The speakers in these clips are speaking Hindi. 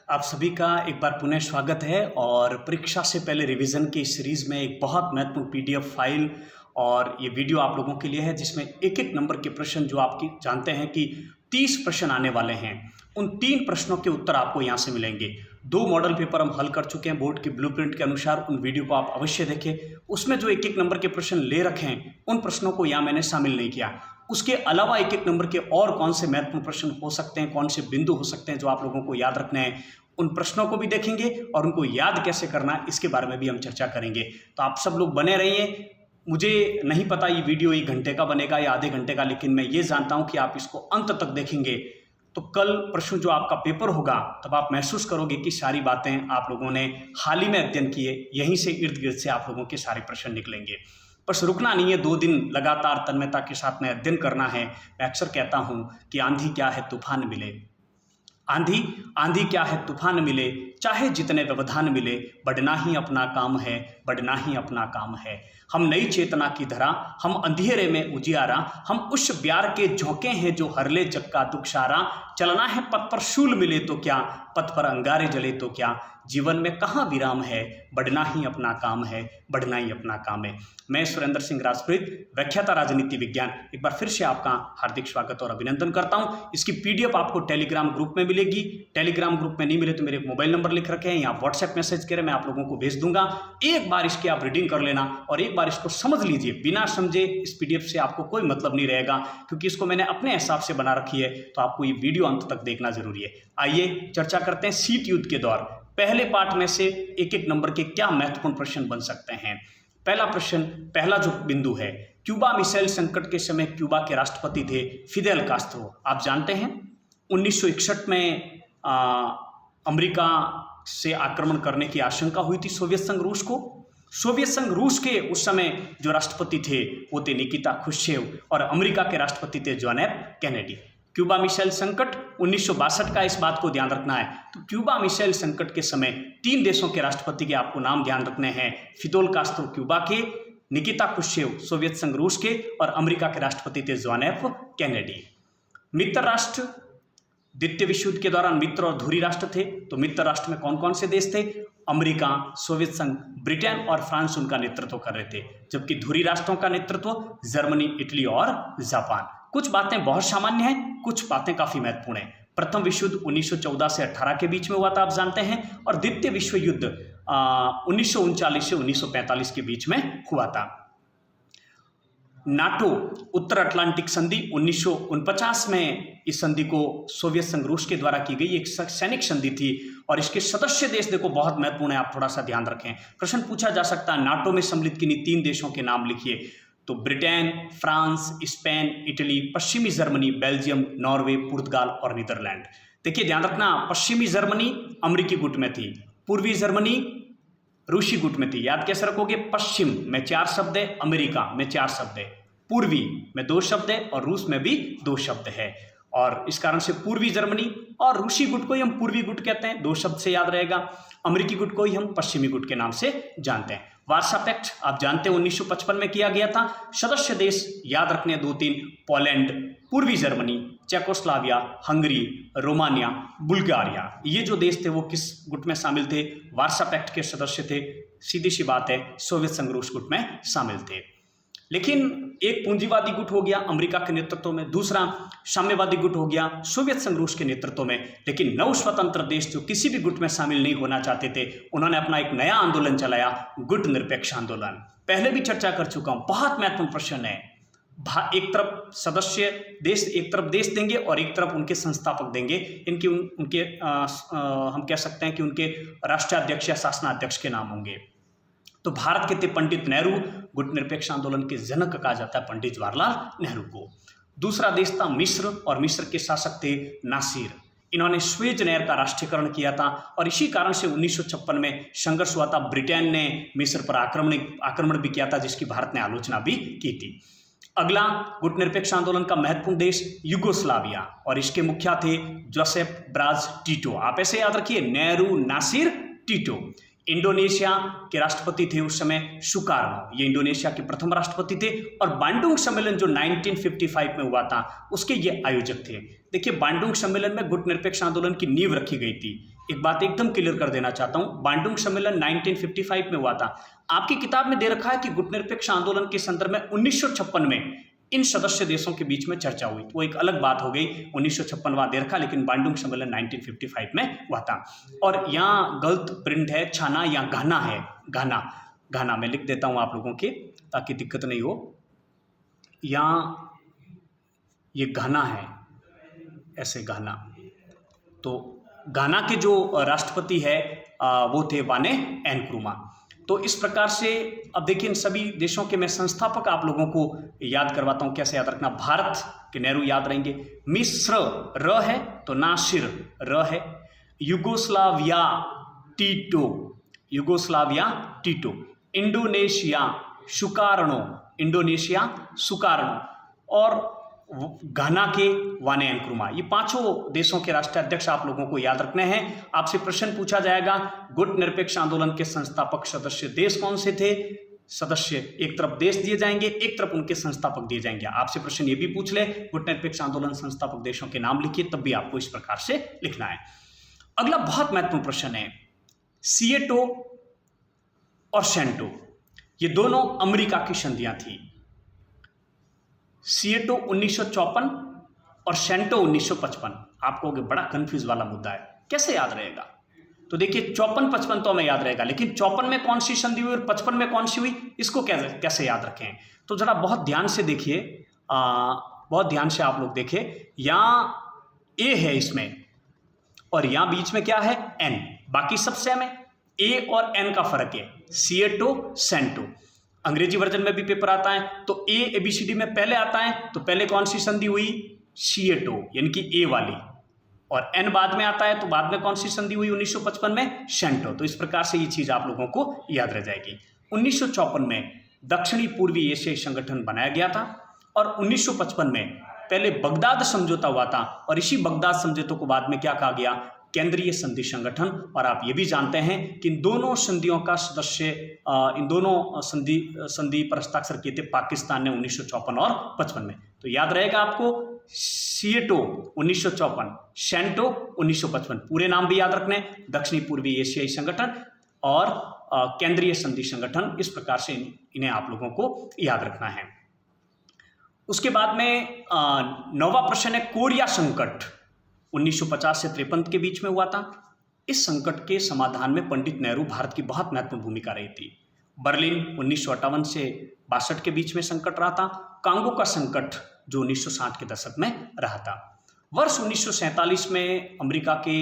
आप सभी का एक बार पुनः स्वागत है और परीक्षा से पहले रिवीजन की इस सीरीज़ में एक बहुत महत्वपूर्ण पीडीएफ फाइल और ये वीडियो आप लोगों के लिए है जिसमें एक एक नंबर के प्रश्न जो आपकी जानते हैं कि 30 प्रश्न आने वाले हैं। उन 3 प्रश्नों के उत्तर आपको यहाँ से मिलेंगे। 2 मॉडल पेपर हम हल कर चुके हैं बोर्ड के ब्लूप्रिंट के अनुसार। उन वीडियो को आप अवश्य देखें। उसमें जो एक एक नंबर के प्रश्न ले रखे हैं उन प्रश्नों को यहाँ मैंने शामिल नहीं किया। उसके अलावा एक एक नंबर के और कौन से महत्वपूर्ण प्रश्न हो सकते हैं, कौन से बिंदु हो सकते हैं जो आप लोगों को याद रखने हैं, उन प्रश्नों को भी देखेंगे और उनको याद कैसे करना है इसके बारे में भी हम चर्चा करेंगे। तो आप सब लोग बने रहिए। मुझे नहीं पता ये वीडियो 1 घंटे का बनेगा या आधे घंटे का, लेकिन मैं ये जानता हूँ कि आप इसको अंत तक देखेंगे तो कल प्रश्न जो आपका पेपर होगा तब आप महसूस करोगे कि सारी बातें आप लोगों ने हाल ही में अध्ययन किए, यहीं से इर्द गिर्द से आप लोगों के सारे प्रश्न निकलेंगे। बस रुकना नहीं है, 2 दिन लगातार तन्मयता के साथ में अध्ययन करना है। मैं अक्सर कहता हूँ कि आंधी क्या है तूफान मिले, आंधी क्या है तूफान मिले, चाहे जितने व्यवधान मिले, बढ़ना ही अपना काम है, बढ़ना ही अपना काम है। हम नई चेतना की धरा, हम अंधेरे में उजियारा, हम उस प्यार के झोंके हैं जो हरले जग का दुख सारा। चलना है पथ पर शूल मिले तो क्या, पथ पर अंगारे जले तो क्या, जीवन में कहाँ विराम है, बढ़ना ही अपना काम है, बढ़ना ही अपना काम है। मैं सुरेंद्र सिंह राजपुरोहित, व्याख्याता राजनीति विज्ञान, एक बार फिर से आपका हार्दिक स्वागत और अभिनंदन करता हूं। इसकी पीडीएफ आपको टेलीग्राम ग्रुप में मिलेगी। टेलीग्राम ग्रुप में नहीं मिले तो मेरे मोबाइल नंबर लिख रखे हैं, या व्हाट्सएप मैसेज करें, मैं आप लोगों को भेज दूंगा। एक बार इसकी आप रीडिंग कर लेना और एक बार इसको समझ लीजिए। बिना समझे इस पीडीएफ से आपको कोई मतलब नहीं रहेगा, क्योंकि इसको मैंने अपने हिसाब से बना रखी है, तो आपको ये वीडियो अंत तक देखना जरूरी है। आइए चर्चा करते हैं शीत युद्ध के दौर। पहले पार्ट में से एक एक नंबर के क्या महत्वपूर्ण प्रश्न बन सकते हैं। पहला प्रश्न, पहला जो बिंदु है, क्यूबा मिसाइल संकट के समय क्यूबा के राष्ट्रपति थे फिदेल कास्त्रो। आप जानते हैं 1961 में अमेरिका से आक्रमण करने की आशंका हुई थी सोवियत संघ रूस को। सोवियत संघ रूस के उस समय जो राष्ट्रपति थे वो थे निकिता खुश्चेव और अमेरिका के राष्ट्रपति थे John F Kennedy. Cuba missile संकट 1962 का, इस बात को ध्यान रखना है। तो क्यूबा मिसाइल संकट के समय 3 देशों के राष्ट्रपति के आपको नाम ध्यान रखने हैं। फिदेल कास्त्रो क्यूबा के, निकिता खुश्चेव सोवियत संघ रूस के और अमेरिका के राष्ट्रपति थे जॉन एफ कैनेडी। मित्र राष्ट्र, द्वितीय विश्व युद्ध के दौरान मित्र और धुरी राष्ट्र थे। तो मित्र राष्ट्र में कौन कौन से देश थे? अमेरिका, सोवियत संघ, ब्रिटेन और फ्रांस उनका नेतृत्व कर रहे थे, जबकि धुरी राष्ट्रों का नेतृत्व जर्मनी, इटली और जापान। कुछ बातें बहुत सामान्य हैं, कुछ बातें काफी महत्वपूर्ण हैं। प्रथम विश्व युद्ध 1914 से 18 के बीच में हुआ था, आप जानते हैं, और द्वितीय विश्व युद्ध 1939 से 1945 के बीच में हुआ था। नाटो, उत्तर अटलांटिक संधि 1949 में इस संधि को सोवियत संघ रूस के द्वारा की गई एक सैनिक संधि थी और इसके सदस्य देश देखो बहुत महत्वपूर्ण है, आप थोड़ा सा ध्यान रखें। प्रश्न पूछा जा सकता है नाटो में सम्मिलित किन्हीं 3 देशों के नाम लिखिए। तो ब्रिटेन, फ्रांस, स्पेन, इटली, पश्चिमी जर्मनी, बेल्जियम, नॉर्वे, पुर्तगाल और नीदरलैंड। देखिए ध्यान रखना, पश्चिमी जर्मनी अमेरिकी गुट में थी, पूर्वी जर्मनी रूसी गुट में थी। याद कैसे रखोगे? पश्चिम में 4 शब्द है, अमेरिका में 4 शब्द है, पूर्वी में 2 शब्द है और रूस में भी 2 शब्द है। और इस कारण से पूर्वी जर्मनी और रूसी गुट को ही हम पूर्वी गुट कहते हैं, 2 शब्द से याद रहेगा। अमेरिकी गुट को ही हम पश्चिमी गुट के नाम से जानते हैं। वार्सा पैक्ट आप जानते हैं 1955 में किया गया था। सदस्य देश याद रखने 2-3, पोलैंड, पूर्वी Germany, Czechoslovakia, Hungary, Romania, Bulgaria. ये जो देश थे वो किस गुट में शामिल थे? वार्सा पैक्ट के सदस्य थे। सीधी सी बात है, सोवियत संघ रूस गुट में शामिल थे। लेकिन एक पूंजीवादी गुट हो गया अमेरिका के नेतृत्व में, दूसरा साम्यवादी गुट हो गया सोवियत संघ रूस के नेतृत्व में। लेकिन नव स्वतंत्र देश जो किसी भी गुट में शामिल नहीं होना चाहते थे, उन्होंने अपना एक नया आंदोलन चलाया, गुट निरपेक्ष आंदोलन। पहले भी चर्चा कर चुका हूं, बहुत महत्वपूर्ण प्रश्न है। एक तरफ सदस्य देश, एक तरफ देश देंगे और एक तरफ उनके संस्थापक देंगे। इनके हम कह सकते हैं कि उनके राष्ट्राध्यक्ष या शासनाध्यक्ष के नाम होंगे। तो भारत के थे पंडित नेहरू, गुट निरपेक्ष आंदोलन के जनक कहा जाता है पंडित जवाहरलाल नेहरू को। दूसरा देश था मिस्र और मिस्र के शासक थे नासिर। इन्होंने स्वेज नहर का राष्ट्रीयकरण किया था और इसी कारण से 1956 में संघर्ष हुआ था। ब्रिटेन ने मिस्र पर आक्रमण भी किया था, जिसकी भारत ने आलोचना भी की थी। अगला गुट निरपेक्ष आंदोलन का महत्वपूर्ण देश युगोस्लाविया और इसके मुखिया थे जोसेफ ब्राज टिटो। आप ऐसे याद रखिए, नेहरू, नासिर, टिटो। इंडोनेशिया के राष्ट्रपति थे उस समय सुकार्नो, ये इंडोनेशिया के प्रथम राष्ट्रपति थे। और बांडुंग सम्मेलन जो 1955 में हुआ था उसके ये आयोजक थे। देखिए बांडुंग सम्मेलन में गुट निरपेक्ष आंदोलन की नींव रखी गई थी। एक बात एकदम क्लियर कर देना चाहता हूं, बांडुंग सम्मेलन 1955 में हुआ था। आपकी किताब में दे रखा है कि गुटनिरपेक्ष आंदोलन के संदर्भ में 1956 में इन सदस्य देशों के बीच में चर्चा हुई। वो एक अलग बात हो गई, 1956 दे रखा, लेकिन बांडुंग सम्मेलन 1955 में हुआ था। और यहाँ गलत प्रिंट है, छाना या घाना है, घाना घाना मैं लिख देता हूं आप लोगों के, ताकि दिक्कत नहीं हो। यहाँ ये घाना है, ऐसे घाना। तो घाना के जो राष्ट्रपति है वो थे वाने एनक्रुमा। तो इस प्रकार से अब देखिए, इन सभी देशों के मैं संस्थापक आप लोगों को याद करवाता हूं, कैसे याद रखना। भारत के नेहरू याद रहेंगे, मिस्र र है तो नासिर र है, Yugoslavia टीटो, Yugoslavia टीटो, Indonesia Sukarno, Indonesia Sukarno, और घाना के वाने एनक्रुमा। ये पांचों देशों के राष्ट्राध्यक्ष आप लोगों को याद रखने हैं। आपसे प्रश्न पूछा जाएगा, गुटनिरपेक्ष आंदोलन के संस्थापक सदस्य देश कौन से थे? सदस्य एक तरफ देश दिए जाएंगे, एक तरफ उनके संस्थापक दिए जाएंगे। आपसे प्रश्न ये भी पूछ ले, गुटनिरपेक्ष आंदोलन संस्थापक देशों के नाम लिखिए, तब भी आपको इस प्रकार से लिखना है। अगला बहुत महत्वपूर्ण प्रश्न है, सिएटो और सेंटो, ये दोनों अमेरिका की संधियां थी। सिएटो 1954 और सेंटो 1955। आप कहोगे बड़ा कंफ्यूज वाला मुद्दा है, कैसे याद रहेगा? तो देखिए, 54-55 तो हमें याद रहेगा, लेकिन 54 में कौन सी संधि हुई और 55 में कौन सी हुई, इसको कैसे याद रखें? तो जरा बहुत ध्यान से देखिए, बहुत ध्यान से आप लोग देखिए। यहाँ ए है इसमें, और यहाँ बीच में क्या है? एन। बाकी सब सेम है, ए और एन का फर्क है। सिएटो सेंटो, अंग्रेजी वर्जन में भी पेपर आता है तो ABCD में पहले आता है, तो पहले कौन सी संधि हुई? सिएटो, यानी कि ए वाली, और एन बाद में आता है तो बाद में कौन सी संधि हुई 1955 में? सेंटो। तो इस प्रकार से ये चीज आप लोगों को याद रह जाएगी। 1954 में दक्षिणी पूर्वी एशियाई संगठन बनाया गया था, और 1955 में पहले बगदाद समझौता हुआ था, और इसी बगदाद समझौते को बाद में क्या कहा गया? केंद्रीय संधि संगठन। और आप ये भी जानते हैं कि इन दोनों संधियों का सदस्य, इन दोनों संधि पर हस्ताक्षर किए थे पाकिस्तान ने 1954 और 55 में। तो याद रहेगा आपको, सिएटो 1954, सेंटो 1955, पूरे नाम भी याद रखने, दक्षिणी पूर्वी एशियाई संगठन और केंद्रीय संधि संगठन। इस प्रकार से इन्हें आप लोगों को याद रखना है। उसके बाद में नौवां प्रश्न है, कोरिया संकट 1950 से 53 के बीच में हुआ था। इस संकट के समाधान में पंडित नेहरू भारत की बहुत महत्वपूर्ण भूमिका रही थी। बर्लिन 1958 से 62 के बीच में संकट रहा था। कांगो का संकट जो 1960 के दशक में रहा था। वर्ष 1947 में अमेरिका के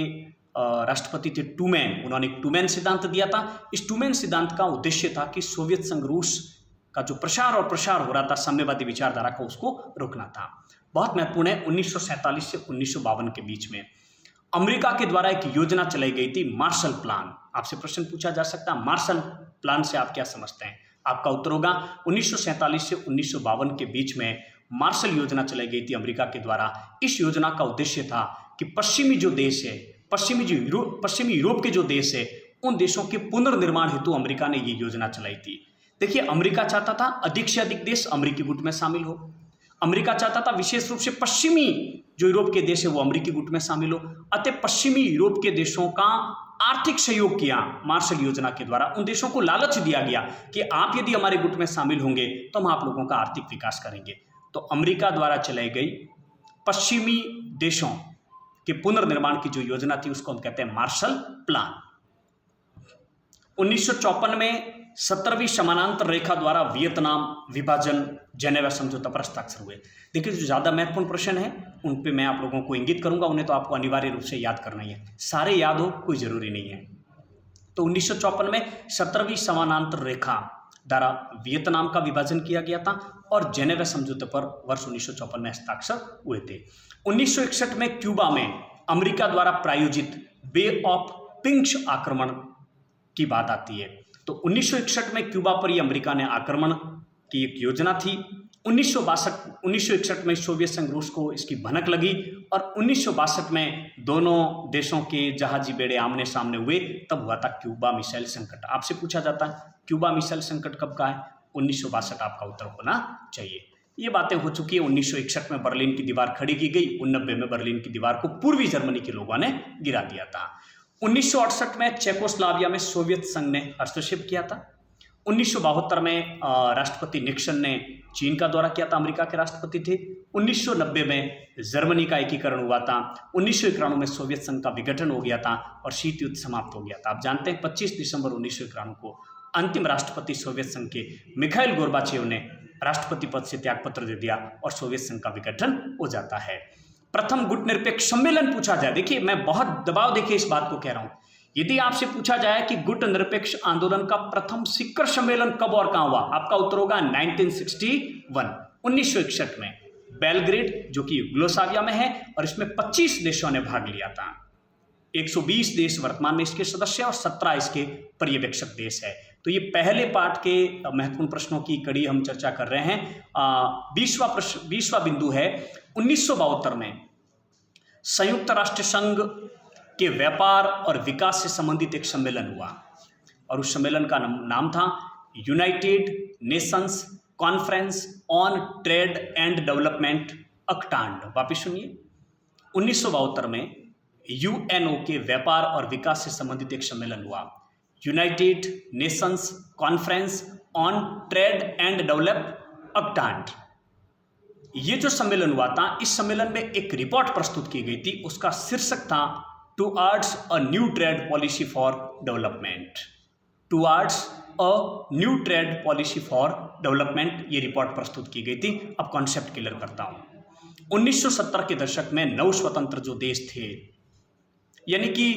राष्ट्रपति थे ट्रूमैन, उन्होंने एक ट्रूमैन सिद्धांत दिया था। इस ट्रूमैन सिद्धांत का उद्देश्य था कि सोवियत संघ रूस का जो प्रसार और प्रसार हो रहा था साम्यवादी विचारधारा का, उसको रोकना था। बहुत महत्वपूर्ण है, 1947 से 1952 के बीच में अमेरिका के द्वारा एक योजना चलाई गई थी, मार्शल प्लान। आपसे प्रश्न पूछा जा सकता है, मार्शल प्लान से आप क्या समझते हैं? आपका उत्तर होगा 1947 से 1952 के बीच में मार्शल योजना चलाई गई थी अमेरिका के द्वारा। इस योजना का उद्देश्य था कि पश्चिमी जो देश है, पश्चिमी यूरोप के जो देश है, उन देशों के पुनर्निर्माण हेतु अमेरिका ने ये योजना चलाई थी। देखिए, अमेरिका चाहता था अधिक से अधिक देश अमेरिकी गुट में शामिल हो। अमेरिका चाहता था विशेष रूप से पश्चिमी जो यूरोप के देश है वो अमेरिकी गुट में शामिल हो। अतः पश्चिमी यूरोप के देशों का आर्थिक सहयोग किया मार्शल योजना के द्वारा। उन देशों को लालच दिया गया कि आप यदि हमारे गुट में शामिल होंगे तो हम आप लोगों का आर्थिक विकास करेंगे। तो अमेरिका द्वारा चलाई गई पश्चिमी देशों के पुनर्निर्माण की जो योजना थी उसको हम कहते हैं मार्शल प्लान। 1954 में 17वीं समानांतर रेखा द्वारा वियतनाम विभाजन जेनेवा समझौता पर हस्ताक्षर हुए। देखिए, जो ज़्यादा महत्वपूर्ण प्रश्न है उन पे मैं आप लोगों को इंगित करूंगा, उन्हें तो आपको अनिवार्य रूप से याद करना ही है। सारे याद हो कोई जरूरी नहीं है। तो 1954 में 17वीं समानांतर रेखा द्वारा वियतनाम का विभाजन किया गया था और जेनेवा समझौते पर वर्ष 1954 में हस्ताक्षर हुए थे। 1961 में क्यूबा में अमेरिका द्वारा प्रायोजित बे ऑफ पिंक्स आक्रमण की बात आती है। तो 1961 में क्यूबा पर ही अमेरिका ने आक्रमण की एक योजना थी। 1961 में सोवियत संघ रूस को इसकी भनक लगी और 1962 में दोनों देशों के जहाजी बेड़े आमने सामने हुए, तब हुआ था क्यूबा मिसाइल संकट। आपसे पूछा जाता है क्यूबा मिसाइल संकट कब का है? 1962 आपका उत्तर होना चाहिए। ये बातें हो चुकी है। 1961 में बर्लिन की दीवार खड़ी की गई, 1990 में बर्लिन की दीवार को पूर्वी जर्मनी के लोगों ने गिरा दिया था। 1968 में चेकोस्लोवाकिया में सोवियत संघ ने हस्तक्षेप किया था। 1972 में राष्ट्रपति निक्सन ने चीन का दौरा किया था, अमेरिका के राष्ट्रपति थे। 1990 में जर्मनी का एकीकरण हुआ था। 1991 में सोवियत संघ का विघटन हो गया था और शीत युद्ध समाप्त हो गया था। आप जानते हैं 25 दिसंबर 1991 को अंतिम राष्ट्रपति सोवियत संघ के मिखाइल गोर्बाचेव ने राष्ट्रपति पद से त्यागपत्र दे दिया और सोवियत संघ का विघटन हो जाता है। प्रथम गुट निरपेक्ष सम्मेलन पूछा जाए, देखिए मैं बहुत दबाव देके इस बात को कह रहा हूं, यदि आपसे पूछा जाए कि गुट निरपेक्ष आंदोलन का प्रथम शिखर सम्मेलन कब और कहां हुआ, आपका उत्तर होगा 1961 में बेलग्रेड, जो कि यूगोस्लाविया में है, और इसमें 25 देशों ने भाग लिया था। 120 देश वर्तमान में इसके सदस्य और 17 इसके पर्यवेक्षक देश है। तो ये पहले पार्ट के महत्वपूर्ण प्रश्नों की कड़ी हम चर्चा कर रहे हैं। 20वां बिंदु है 1972 में संयुक्त राष्ट्र संघ के व्यापार और विकास से संबंधित एक सम्मेलन हुआ और उस सम्मेलन का नाम था United Nations conference on trade and development अक्टांड। वापिस सुनिए, 1972 में यूएनओ के व्यापार और विकास से संबंधित एक सम्मेलन हुआ, United Nations conference on trade and develop अक्टांड। ये जो सम्मेलन हुआ था, इस सम्मेलन में एक रिपोर्ट प्रस्तुत की गई थी, उसका शीर्षक था towards a new trade policy for development. Towards a new trade policy for development ये रिपोर्ट प्रस्तुत की गई थी। अब कॉन्सेप्ट क्लियर करता हूं। 1970 के दशक में नव स्वतंत्र जो देश थे, यानी कि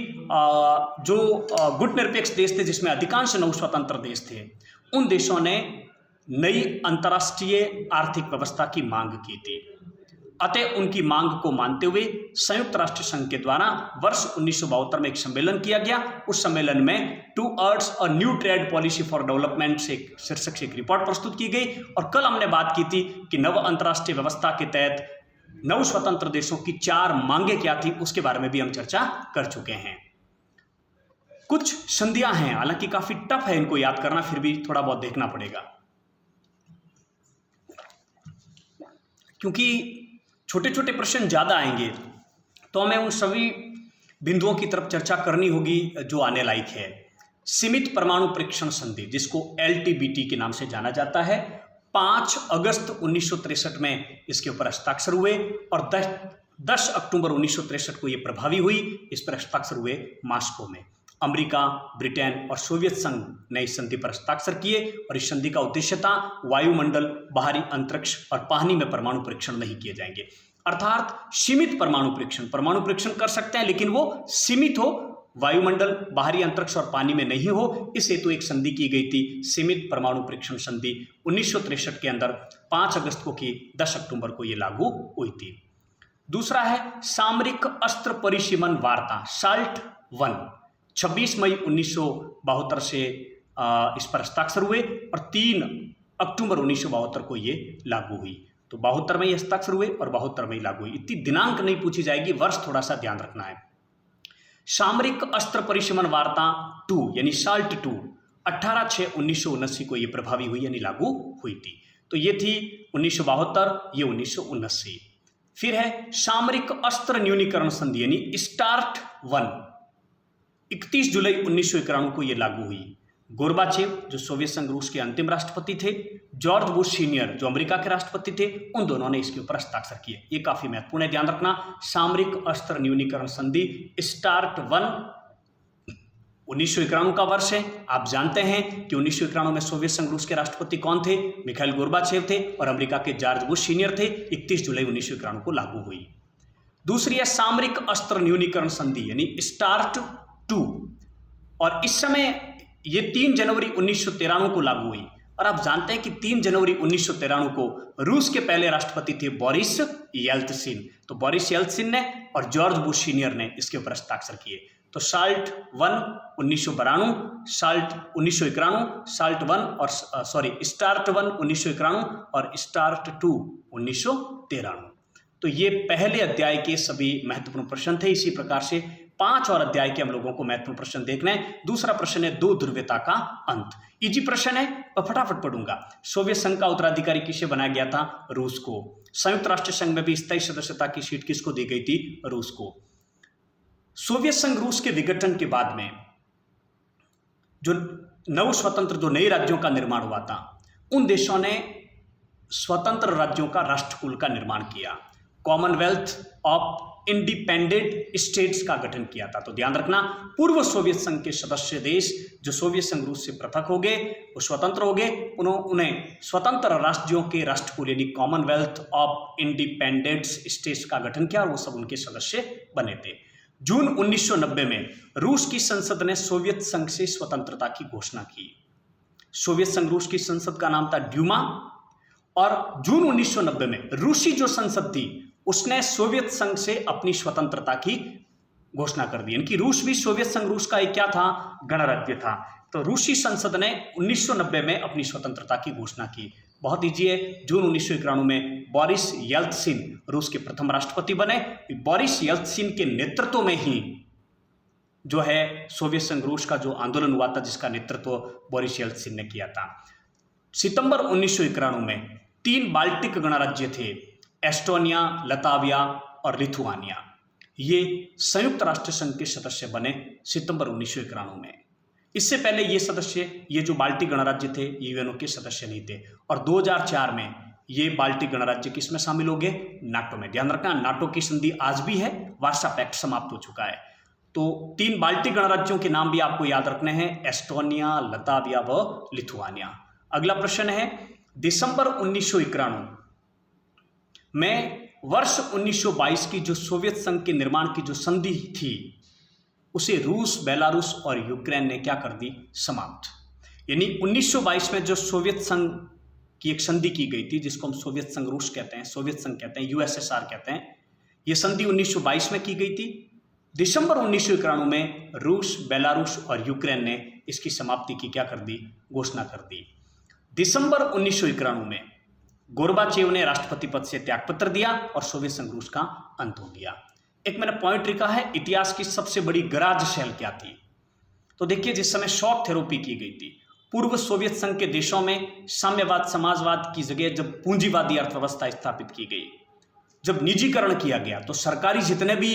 जो गुट निरपेक्ष देश थे जिसमें अधिकांश नव स्वतंत्र देश थे, उन देशों ने नई अंतर्राष्ट्रीय आर्थिक व्यवस्था की मांग की थी। अतः उनकी मांग को मानते हुए संयुक्त राष्ट्र संघ के द्वारा वर्ष 1972 में एक सम्मेलन किया गया। उस सम्मेलन में towards a new trade policy for development से शीर्षक से एक रिपोर्ट प्रस्तुत की गई। और कल हमने बात की थी कि नव अंतर्राष्ट्रीय व्यवस्था के तहत नव स्वतंत्र देशों की 4 मांगें क्या थी, उसके बारे में भी हम चर्चा कर चुके हैं। कुछ संधियां हैं, हालांकि काफी टफ है इनको याद करना, फिर भी थोड़ा बहुत देखना पड़ेगा क्योंकि छोटे छोटे प्रश्न ज्यादा आएंगे, तो हमें उन सभी बिंदुओं की तरफ चर्चा करनी होगी जो आने लायक है। सीमित परमाणु परीक्षण संधि, जिसको LTBT के नाम से जाना जाता है, 5 अगस्त 1963 में इसके ऊपर हस्ताक्षर हुए और 10 अक्टूबर 1963 को यह प्रभावी हुई। इस पर हस्ताक्षर हुए मॉस्को में। अमेरिका, ब्रिटेन और सोवियत संघ ने इस संधि पर हस्ताक्षर किए और इस संधि का उद्देश्य था वायुमंडल, बाहरी अंतरिक्ष और पानी में परमाणु परीक्षण नहीं किए जाएंगे। अर्थात सीमित परमाणु परीक्षण कर सकते हैं, लेकिन वो सीमित हो, वायुमंडल, बाहरी अंतरिक्ष और पानी में नहीं हो। इस हेतु एक संधि की गई थी, सीमित परमाणु परीक्षण संधि 1963 के अंदर 5 अगस्त को की, 10 अक्टूबर को ये लागू हुई थी। दूसरा है सामरिक अस्त्र परिसीमन वार्ता SALT I, 26 मई 1972 से इस पर हस्ताक्षर हुए और 3 अक्टूबर 1972 को ये लागू हुई। तो 72 में ये हस्ताक्षर हुए और 72 में ही लागू हुई। इतनी दिनांक नहीं पूछी जाएगी, वर्ष थोड़ा सा ध्यान रखना है। सामरिक अस्त्र परिसीमन वार्ता 2 यानी SALT II 18/6/1979 को ये प्रभावी हुई यानी लागू हुई थी। तो ये थी 1972, ये 1979। फिर है सामरिक अस्त्र न्यूनीकरण संधि यानी START I, 31 जुलाई 1991 को ये लागू हुई। गोर्बाचेव जो सोवियत संघ रूस के अंतिम राष्ट्रपति थे, जॉर्ज बुश सीनियर जो अमेरिका के राष्ट्रपति थे, उन दोनों ने इसके ऊपर हस्ताक्षर किए। ये काफी महत्वपूर्ण है, ध्यान रखना। सामरिक अस्त्र न्यूनीकरण संधि START I 1991 का वर्ष है। आप जानते हैं कि 1991 में सोवियत संघ रूस के राष्ट्रपति कौन थे? मिखाइल गोर्बाचेव थे और अमेरिका के जॉर्ज बुश सीनियर थे। 31 जुलाई 1991 को लागू हुई। दूसरी है सामरिक अस्त्र न्यूनीकरण संधि यानी START II, और इस समय ये 3 जनवरी 1993 को लागू हुई। और आप जानते हैं कि 3 जनवरी 1993 को रूस के पहले राष्ट्रपति थे बोरिस येल्त्सिन। तो बोरिस येल्त्सिन ने और जॉर्ज बुश सीनियर ने इसके ऊपर हस्ताक्षर किए। तो SALT I 1992, SALT 1991, SALT I और START I 1991 और START II 1993। तो ये पहले अध्याय के सभी महत्वपूर्ण प्रश्न थे। इसी प्रकार से 5 और अध्याय के हम लोगों को महत्वपूर्ण प्रश्न देखना है। दूसरा प्रश्न है 2 ध्रुवीयता का अंत। इजी प्रश्न है और फटाफट पढ़ूंगा। सोवियत संघ का उत्तराधिकारी किसे बनाया गया था? रूस को। संयुक्त राष्ट्र संघ में भी स्थायी सदस्यता की सीट किसको दी गई थी? रूस को। सोवियत संघ रूस के विघटन के बाद में जो नव स्वतंत्र जो नए राज्यों का निर्माण हुआ था, उन देशों ने स्वतंत्र राज्यों का राष्ट्रकुल का निर्माण किया, कॉमनवेल्थ ऑफ इंडिपेंडेंट स्टेट्स का गठन किया था। तो ध्यान रखना, पूर्व सोवियत संघ के सदस्य देश जो सोवियत संघ रूस से पृथक हो गए, वो स्वतंत्र हो गए, उन्हें स्वतंत्र राज्यों के राष्ट्रकुल यानी कॉमनवेल्थ ऑफ इंडिपेंडेंट स्टेट्स का गठन किया और वो सब उनके सदस्य बने थे। जून 1990 में रूस की संसद ने सोवियत संघ से स्वतंत्रता की घोषणा की। सोवियत संघ रूस की संसद का नाम था ड्यूमा, और जून 1990 में रूसी जो संसद थी उसने सोवियत संघ से अपनी स्वतंत्रता की घोषणा कर दी। यानी रूस भी सोवियत संघ रूस का एक क्या था, गणराज्य था। तो रूसी संसद ने 1990 में अपनी स्वतंत्रता की घोषणा की। बहुत इजी है, जून 1991 में बोरिस येल्त्सिन रूस के प्रथम राष्ट्रपति बने। बोरिस येल्त्सिन के नेतृत्व में ही जो है सोवियत संघ रूस का जो आंदोलन हुआ था, जिसका नेतृत्व बोरिस येल्त्सिन ने किया था। सितंबर 1991 में 3 बाल्टिक गणराज्य थे, एस्टोनिया, लताविया और लिथुआनिया। ये संयुक्त राष्ट्र संघ के सदस्य बने सितंबर 1991 में। इससे पहले ये जो बाल्टिक गणराज्य थे, ये यूएनओ के सदस्य नहीं थे। और 2004 में ये बाल्टिक गणराज्य किसमें शामिल हो गए, नाटो में। ध्यान रखना, नाटो की संधि आज भी है, वार्सा पैक्ट समाप्त हो चुका है। तो 3 बाल्टिक गणराज्यों के नाम भी आपको याद रखने हैं, एस्टोनिया, लताविया व लिथुआनिया। अगला प्रश्न है, दिसंबर 1991 में वर्ष 1922 की जो सोवियत संघ के निर्माण की जो संधि थी, उसे रूस, बेलारूस और यूक्रेन ने क्या कर दी, समाप्त। यानी 1922 में जो सोवियत संघ की एक संधि की गई थी, जिसको हम सोवियत संघ रूस कहते हैं, सोवियत संघ कहते हैं, यूएसएसआर कहते हैं, यह संधि 1922 में की गई थी। दिसंबर 1991 में रूस, बेलारूस और यूक्रेन ने इसकी समाप्ति की क्या कर दी, घोषणा कर दी। दिसंबर 1991 में गोर्बाचेव ने राष्ट्रपति पद से त्यागपत्र दिया और सोवियत संघ रूस का अंत हो गया। एक मैंने पॉइंट लिखा है, इतिहास की सबसे बड़ी गराज शैल क्या थी। तो देखिए, जिस समय शॉक थेरेपी की गई थी, पूर्व सोवियत संघ के देशों में साम्यवाद, समाजवाद की जगह जब पूंजीवादी अर्थव्यवस्था स्थापित की गई, जब निजीकरण किया गया, तो सरकारी जितने भी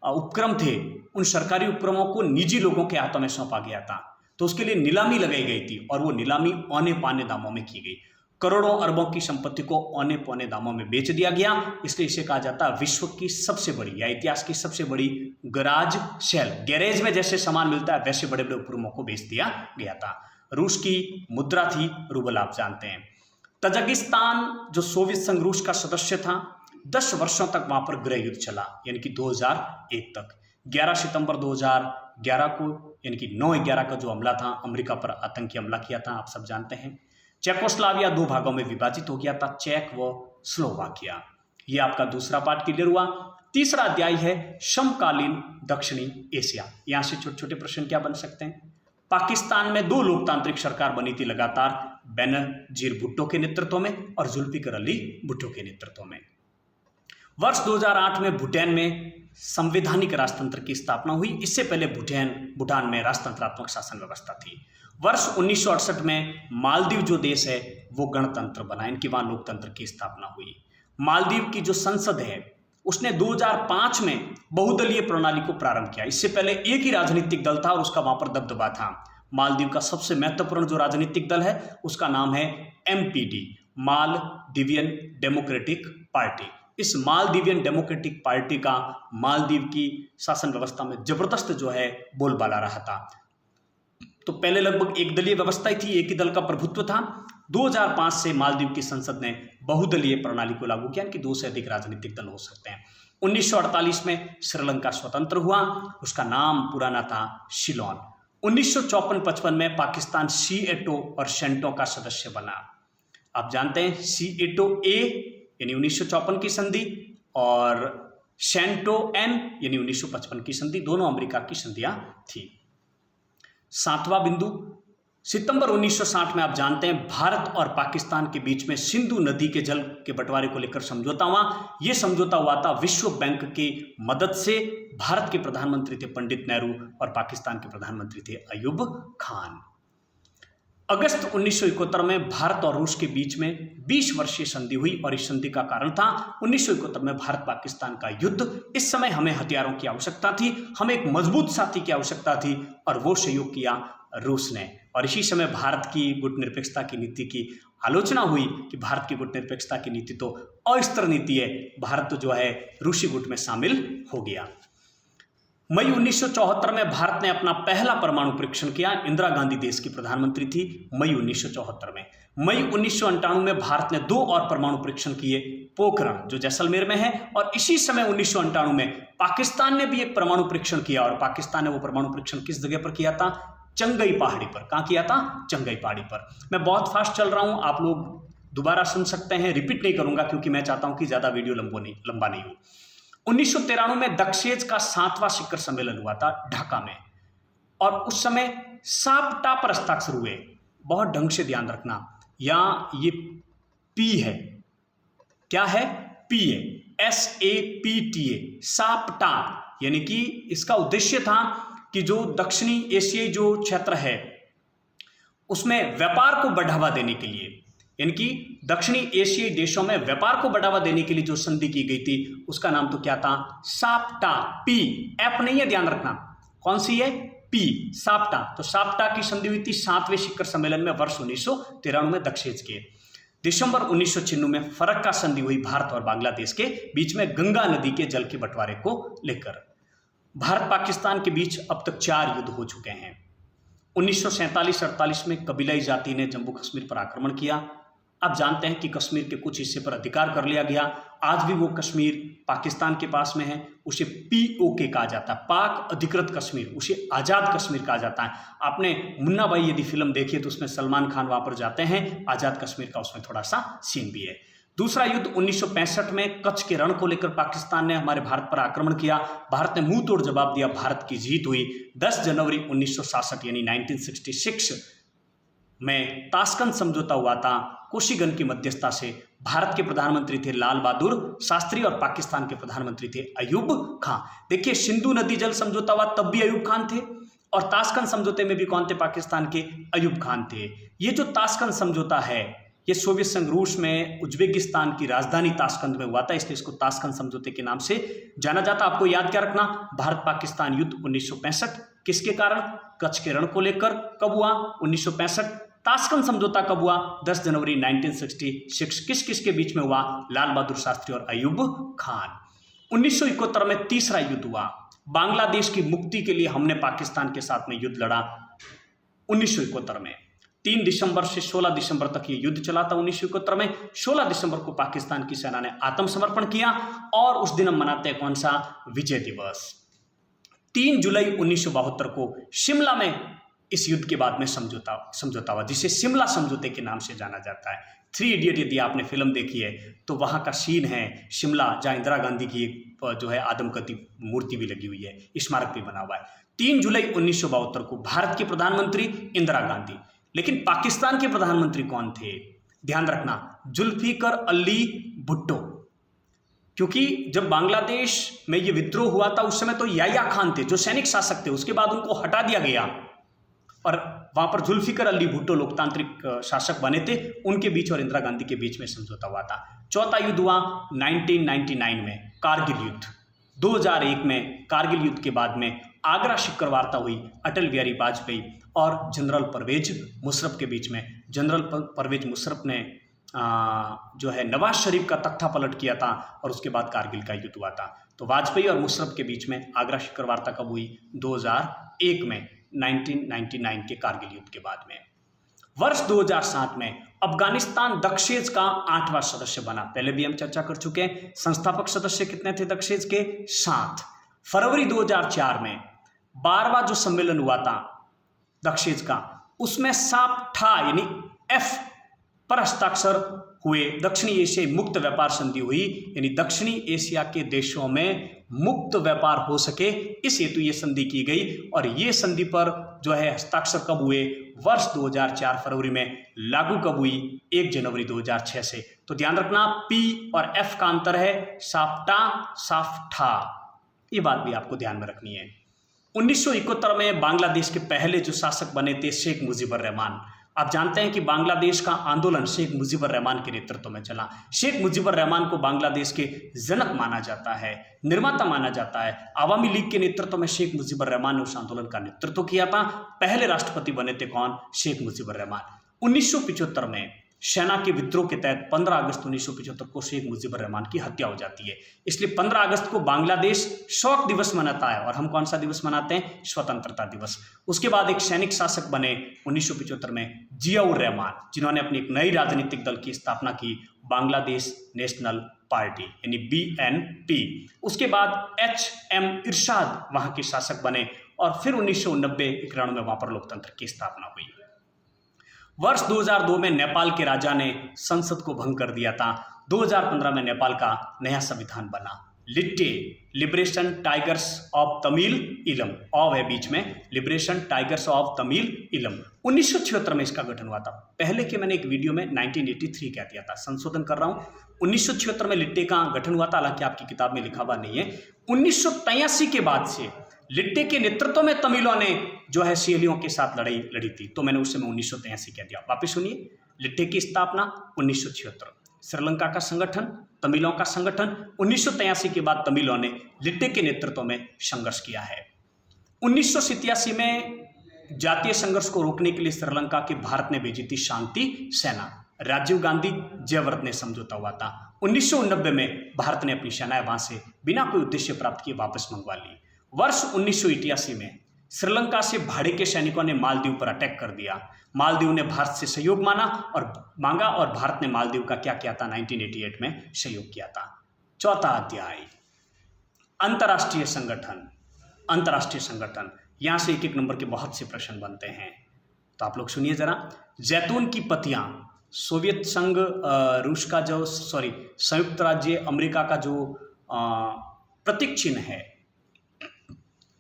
उपक्रम थे, उन सरकारी उपक्रमों को निजी लोगों के हाथों में सौंपा गया था। तो उसके लिए नीलामी लगाई गई थी और वो नीलामी औने पौने दामों में की गई। करोड़ों अरबों की संपत्ति को औने पौने दामों में बेच दिया गया। इसलिए इसे कहा जाता है विश्व की सबसे बड़ी या इतिहास की सबसे बड़ी गराज सेल। गैरेज में जैसे सामान मिलता है, वैसे बड़े बड़े उपक्रमों को बेच दिया गया था। रूस की मुद्रा थी रूबल, आप जानते हैं। तजाकिस्तान जो सोवियत संघ रूस का सदस्य था, 10 वर्षों तक वहां पर गृह युद्ध चला, यानी कि 2001 तक। 11 सितंबर 2011 को, यानी कि 9/11 का जो हमला था, अमेरिका पर आतंकी हमला किया था, आप सब जानते हैं। चेकोस्लाविया 2 भागों में विभाजित हो गया था, चेक व स्लोवाकिया। ये आपका दूसरा पार्ट क्लियर हुआ। तीसरा अध्याय है समकालीन दक्षिणी एशिया। यहां से छोटे छोटे प्रश्न क्या बन सकते हैं। पाकिस्तान में 2 लोकतांत्रिक सरकार बनी थी लगातार, बेनजीर भुट्टो के नेतृत्व में और जुल्फिकर अली भुट्टो के नेतृत्व में। वर्ष 2008 में भूटान में संवैधानिक राजतंत्र की स्थापना हुई। इससे पहले भूटान में राजतंत्रात्मक शासन व्यवस्था थी। वर्ष 1968 में मालदीव जो देश है वो गणतंत्र बना, इनकी वहां लोकतंत्र की स्थापना हुई। मालदीव की जो संसद है उसने 2005 में बहुदलीय प्रणाली को प्रारंभ किया। इससे पहले एक ही राजनीतिक दल था और उसका वहां पर दबदबा था। मालदीव का सबसे महत्वपूर्ण जो राजनीतिक दल है उसका नाम है MPD, मालदीवियन डेमोक्रेटिक पार्टी। इस मालदीवियन डेमोक्रेटिक पार्टी का मालदीव की शासन व्यवस्था में जबरदस्त जो है बोलबाला रहा था। तो पहले लगभग एक दलीय व्यवस्था ही थी, एक ही दल का प्रभुत्व था। 2005 से मालदीव की संसद ने बहुदलीय प्रणाली को लागू किया कि 2 से अधिक राजनीतिक दल हो सकते हैं। 1948 में श्रीलंका स्वतंत्र हुआ, उसका नाम पुराना था सिलोन। 1954-55 में पाकिस्तान सीएटो और सेंटो का सदस्य बना। आप जानते हैं सीएटो ए यानी 1954 की संधि और सेंटो एन यानी 1955 की संधि, दोनों अमेरिका की संधियां थी। 7वां बिंदु, सितंबर 1960 में आप जानते हैं भारत और पाकिस्तान के बीच में सिंधु नदी के जल के बंटवारे को लेकर समझौता हुआ। यह समझौता हुआ था विश्व बैंक की मदद से। भारत के प्रधानमंत्री थे पंडित नेहरू और पाकिस्तान के प्रधानमंत्री थे अयूब खान। अगस्त 1971 में भारत और रूस के बीच में 20 वर्षीय संधि हुई और इस संधि का कारण था 1971 में भारत पाकिस्तान का युद्ध। इस समय हमें हथियारों की आवश्यकता थी, हमें एक मजबूत साथी की आवश्यकता थी और वो सहयोग किया रूस ने। और इसी समय भारत की गुटनिरपेक्षता की नीति की आलोचना हुई कि भारत की गुटनिरपेक्षता की नीति तो अस्थिर नीति है, भारत तो जो है रूसी गुट में शामिल हो गया। मई 1974 में भारत ने अपना पहला परमाणु परीक्षण किया। इंदिरा गांधी देश की प्रधानमंत्री थी मई 1974 में। मई 1998 में भारत ने 2 और परमाणु परीक्षण किए, पोखरण जो जैसलमेर में है, और इसी समय 1998 में पाकिस्तान ने भी एक परमाणु परीक्षण किया। और पाकिस्तान ने वो परमाणु परीक्षण किस जगह पर किया था? चंगई पहाड़ी पर। कहाँ किया था? चंगई पहाड़ी पर। मैं बहुत फास्ट चल रहा हूँ, आप लोग दोबारा सुन सकते हैं, रिपीट नहीं करूंगा क्योंकि मैं चाहता हूं कि ज्यादा वीडियो लंबा नहीं हो। 1993 में दक्षेज का 7वां शिखर सम्मेलन हुआ था ढाका में, और उस समय साप्टा पर हस्ताक्षर हुए। बहुत ढंग से ध्यान रखना, यहाँ ये पी है, क्या है? पी है, SAPTA, साप्टा। यानी कि इसका उद्देश्य था कि जो दक्षिणी एशियाई जो क्षेत्र है उसमें व्यापार को बढ़ावा देने के लिए, यानी कि दक्षिणी एशियाई देशों में व्यापार को बढ़ावा देने के लिए जो संधि की गई थी उसका नाम तो क्या था? साप्टा। पी, एफ नहीं है, ध्यान रखना। कौन सी है? पी, साप्टा। तो साप्टा की संधि हुई थी 7वें शिखर सम्मेलन में वर्ष 1993 में दक्षेज के। दिसंबर 1996 में फरक्का संधि हुई भारत और बांग्लादेश के बीच में गंगा नदी के जल के बंटवारे को लेकर। भारत पाकिस्तान के बीच अब तक 4 युद्ध हो चुके हैं। 1947-48 में कबीलाई जाति ने जम्मू कश्मीर पर आक्रमण किया। आप जानते हैं कि कश्मीर के कुछ हिस्से पर अधिकार कर लिया गया। आज भी वो कश्मीर पाकिस्तान के पास में है, उसे POK कहा जाता है, पाक अधिकृत कश्मीर, उसे आज़ाद कश्मीर कहा जाता है। आपने मुन्ना भाई यदि फिल्म देखी है तो उसमें सलमान खान वहां पर जाते हैं, आज़ाद कश्मीर का उसमें थोड़ा सा सीन भी है। दूसरा युद्ध 1965 में कच्छ के रण को लेकर पाकिस्तान ने हमारे भारत पर आक्रमण किया। भारत ने मुंह तोड़ जवाब दिया, भारत की जीत हुई। 10 जनवरी 1966 यानी 1966 में ताशकंद समझौता हुआ था कोशीगन की मध्यस्थता से। भारत के प्रधानमंत्री थे लाल बहादुर शास्त्री और पाकिस्तान के प्रधानमंत्री थे अयूब खान। देखिए, सिंधु नदी जल समझौता हुआ तब भी अयूब खान थे, और ताशकंद समझौते में भी कौन थे? पाकिस्तान के अयूब खान थे। ये जो ताशकंद समझौता है ये सोवियत संघ रूस में उज्बेकिस्तान की राजधानी ताशकंद में हुआ था, इसलिए इसको ताशकंद समझौते के नाम से जाना जाता। आपको याद क्या रखना? भारत पाकिस्तान युद्ध 1965 किसके कारण? कच्छ के रण को लेकर। कब हुआ? 1965। ताशकंद समझौता कब हुआ? 10 जनवरी 1966। किस किस के बीच में हुआ? लाल बहादुर शास्त्री और अयूब खान। 1971 में तीसरा युद्ध हुआ। बांग्लादेश की मुक्ति के लिए हमने पाकिस्तान के साथ में युद्ध लड़ा 1971 में। 3 दिसंबर से 16 दिसंबर तक ये युद्ध चला था 1971 में। 16 दिसंबर को पाकिस्तान की सेना ने आत्मसमर्पण किया, और उस दिन हम मनाते हैं कौन सा? विजय दिवस। 3 जुलाई 1972 को शिमला में इस युद्ध के बाद में समझौता हुआ, जिसे शिमला समझौते के नाम से जाना जाता है। 3 इडियट यदि आपने फिल्म देखी है तो वहां का सीन है शिमला, जहां इंदिरा गांधी की एक जो है आदमकती मूर्ति भी लगी हुई है, स्मारक भी बना हुआ है। 3 जुलाई 1972 को भारत के प्रधानमंत्री इंदिरा गांधी, लेकिन पाकिस्तान के प्रधानमंत्री कौन थे? ध्यान रखना, जुल्फिकर अली भुट्टो। क्योंकि जब बांग्लादेश में ये विद्रोह हुआ था उस समय तो याया खान थे जो सैनिक शासक थे, उसके बाद उनको हटा दिया गया और वहां पर जुल्फिकर अली भुट्टो लोकतांत्रिक शासक बने थे। उनके बीच और इंदिरा गांधी के बीच में समझौता हुआ था। चौथा युद्ध हुआ 1999 में, कारगिल युद्ध। 2001 में कारगिल युद्ध के बाद में आगरा शिखर वार्ता हुई अटल बिहारी वाजपेयी और जनरल परवेज मुशर्रफ के बीच में। जनरल परवेज मुशर्रफ ने जो है नवाज शरीफ का तख्ता पलट किया था, और उसके बाद कारगिल का युद्ध हुआ था। तो वाजपेयी और मुशर्रफ के बीच में आगरा शिखर वार्ता कब हुई? 2001 में, 1999 के कारगिल युद्ध के बाद में। वर्ष 2007 में अफगानिस्तान दक्षेज का 8वां सदस्य बना। पहले भी हम चर्चा कर चुके हैं। संस्थापक सदस्य कितने थे दक्षेज के? 7। फरवरी 2004 में 12वां जो सम्मेलन हुआ था दक्षेज का, उसमें साप्टा यानी F पर हस्ताक्षर हुए। दक्षिणी एशियाई मुक्त व्यापार संधि हुई, यानी दक्षिणी एशिया के देशों में मुक्त व्यापार हो सके, इस हेतु ये संधि की गई। और ये संधि पर जो है हस्ताक्षर कब हुए? वर्ष 2004 फरवरी में। लागू कब हुई? 1 जनवरी 2006 से। तो ध्यान रखना, P और F का अंतर है साप्टा, साफ्टा, ये बात भी आपको ध्यान में रखनी है। 1971 में बांग्लादेश के पहले जो शासक बने थे शेख मुजीबुर रहमान। आप जानते हैं कि बांग्लादेश का आंदोलन शेख मुजीबुर रहमान के नेतृत्व में चला। शेख मुजीबुर रहमान को बांग्लादेश के जनक माना जाता है, निर्माता माना जाता है। आवामी लीग के नेतृत्व में शेख मुजीबुर रहमान ने उस आंदोलन का नेतृत्व किया था। पहले राष्ट्रपति बने थे कौन? शेख मुजीबुर रहमान। 1975 में सेना के विद्रोह के तहत 15 अगस्त 1975 को शेख मुजीबुर रहमान की हत्या हो जाती है। इसलिए 15 अगस्त को बांग्लादेश शोक दिवस मनाता है। और हम कौन सा दिवस मनाते हैं? स्वतंत्रता दिवस। उसके बाद एक सैनिक शासक बने 1975 में जियाउर रहमान, जिन्होंने अपनी एक नई राजनीतिक दल की स्थापना की, बांग्लादेश नेशनल पार्टी यानी BNP। उसके बाद HM इरशाद वहां के शासक बने और फिर 1990-91 में वहां पर लोकतंत्र की स्थापना हुई। वर्ष 2002 में नेपाल के राजा ने संसद को भंग कर दिया था। 2015 में नेपाल का नया संविधान बना। लिट्टे, लिबरेशन टाइगर्स ऑफ तमिल इलम, ऑव है बीच में, लिबरेशन टाइगर्स ऑफ तमिल इलम। 1976 में इसका गठन हुआ था। पहले के मैंने एक वीडियो में 1983 कह दिया था, संशोधन कर रहा हूं। 1976 में लिट्टे का गठन हुआ था, हालांकि आपकी किताब में लिखा हुआ नहीं है। 1983 के बाद से लिट्टे के नेतृत्व में तमिलों ने जो है सिएलियों के साथ लड़ाई लड़ी थी, तो मैंने उस समय 1983 कह दिया। वापिस सुनिए, लिट्टे की स्थापना 1976, श्रीलंका का संगठन, तमिलों का संगठन। 1983 के बाद तमिलों ने लिट्टे के नेतृत्व में संघर्ष किया है। 1987 में जातीय संघर्ष को रोकने के लिए श्रीलंका के भारत ने भेजी थी शांति सेना। राजीव गांधी जयवर्त ने समझौता हुआ था। 1990 में भारत ने अपनी सेनाएं वहां से बिना कोई उद्देश्य प्राप्त किए वापस मंगवा ली। वर्ष 1988 में श्रीलंका से भाड़े के सैनिकों ने मालदीव पर अटैक कर दिया। मालदीव ने भारत से सहयोग मांगा और भारत ने मालदीव का क्या किया था? 1988 में सहयोग किया था। चौथा अध्याय, अंतर्राष्ट्रीय संगठन। अंतर्राष्ट्रीय संगठन, यहां से एक एक नंबर के बहुत से प्रश्न बनते हैं, तो आप लोग सुनिए जरा। जैतून की पत्तियां, सोवियत संघ, रूस का जो संयुक्त राज्य अमेरिका का जो प्रतीक चिन्ह है,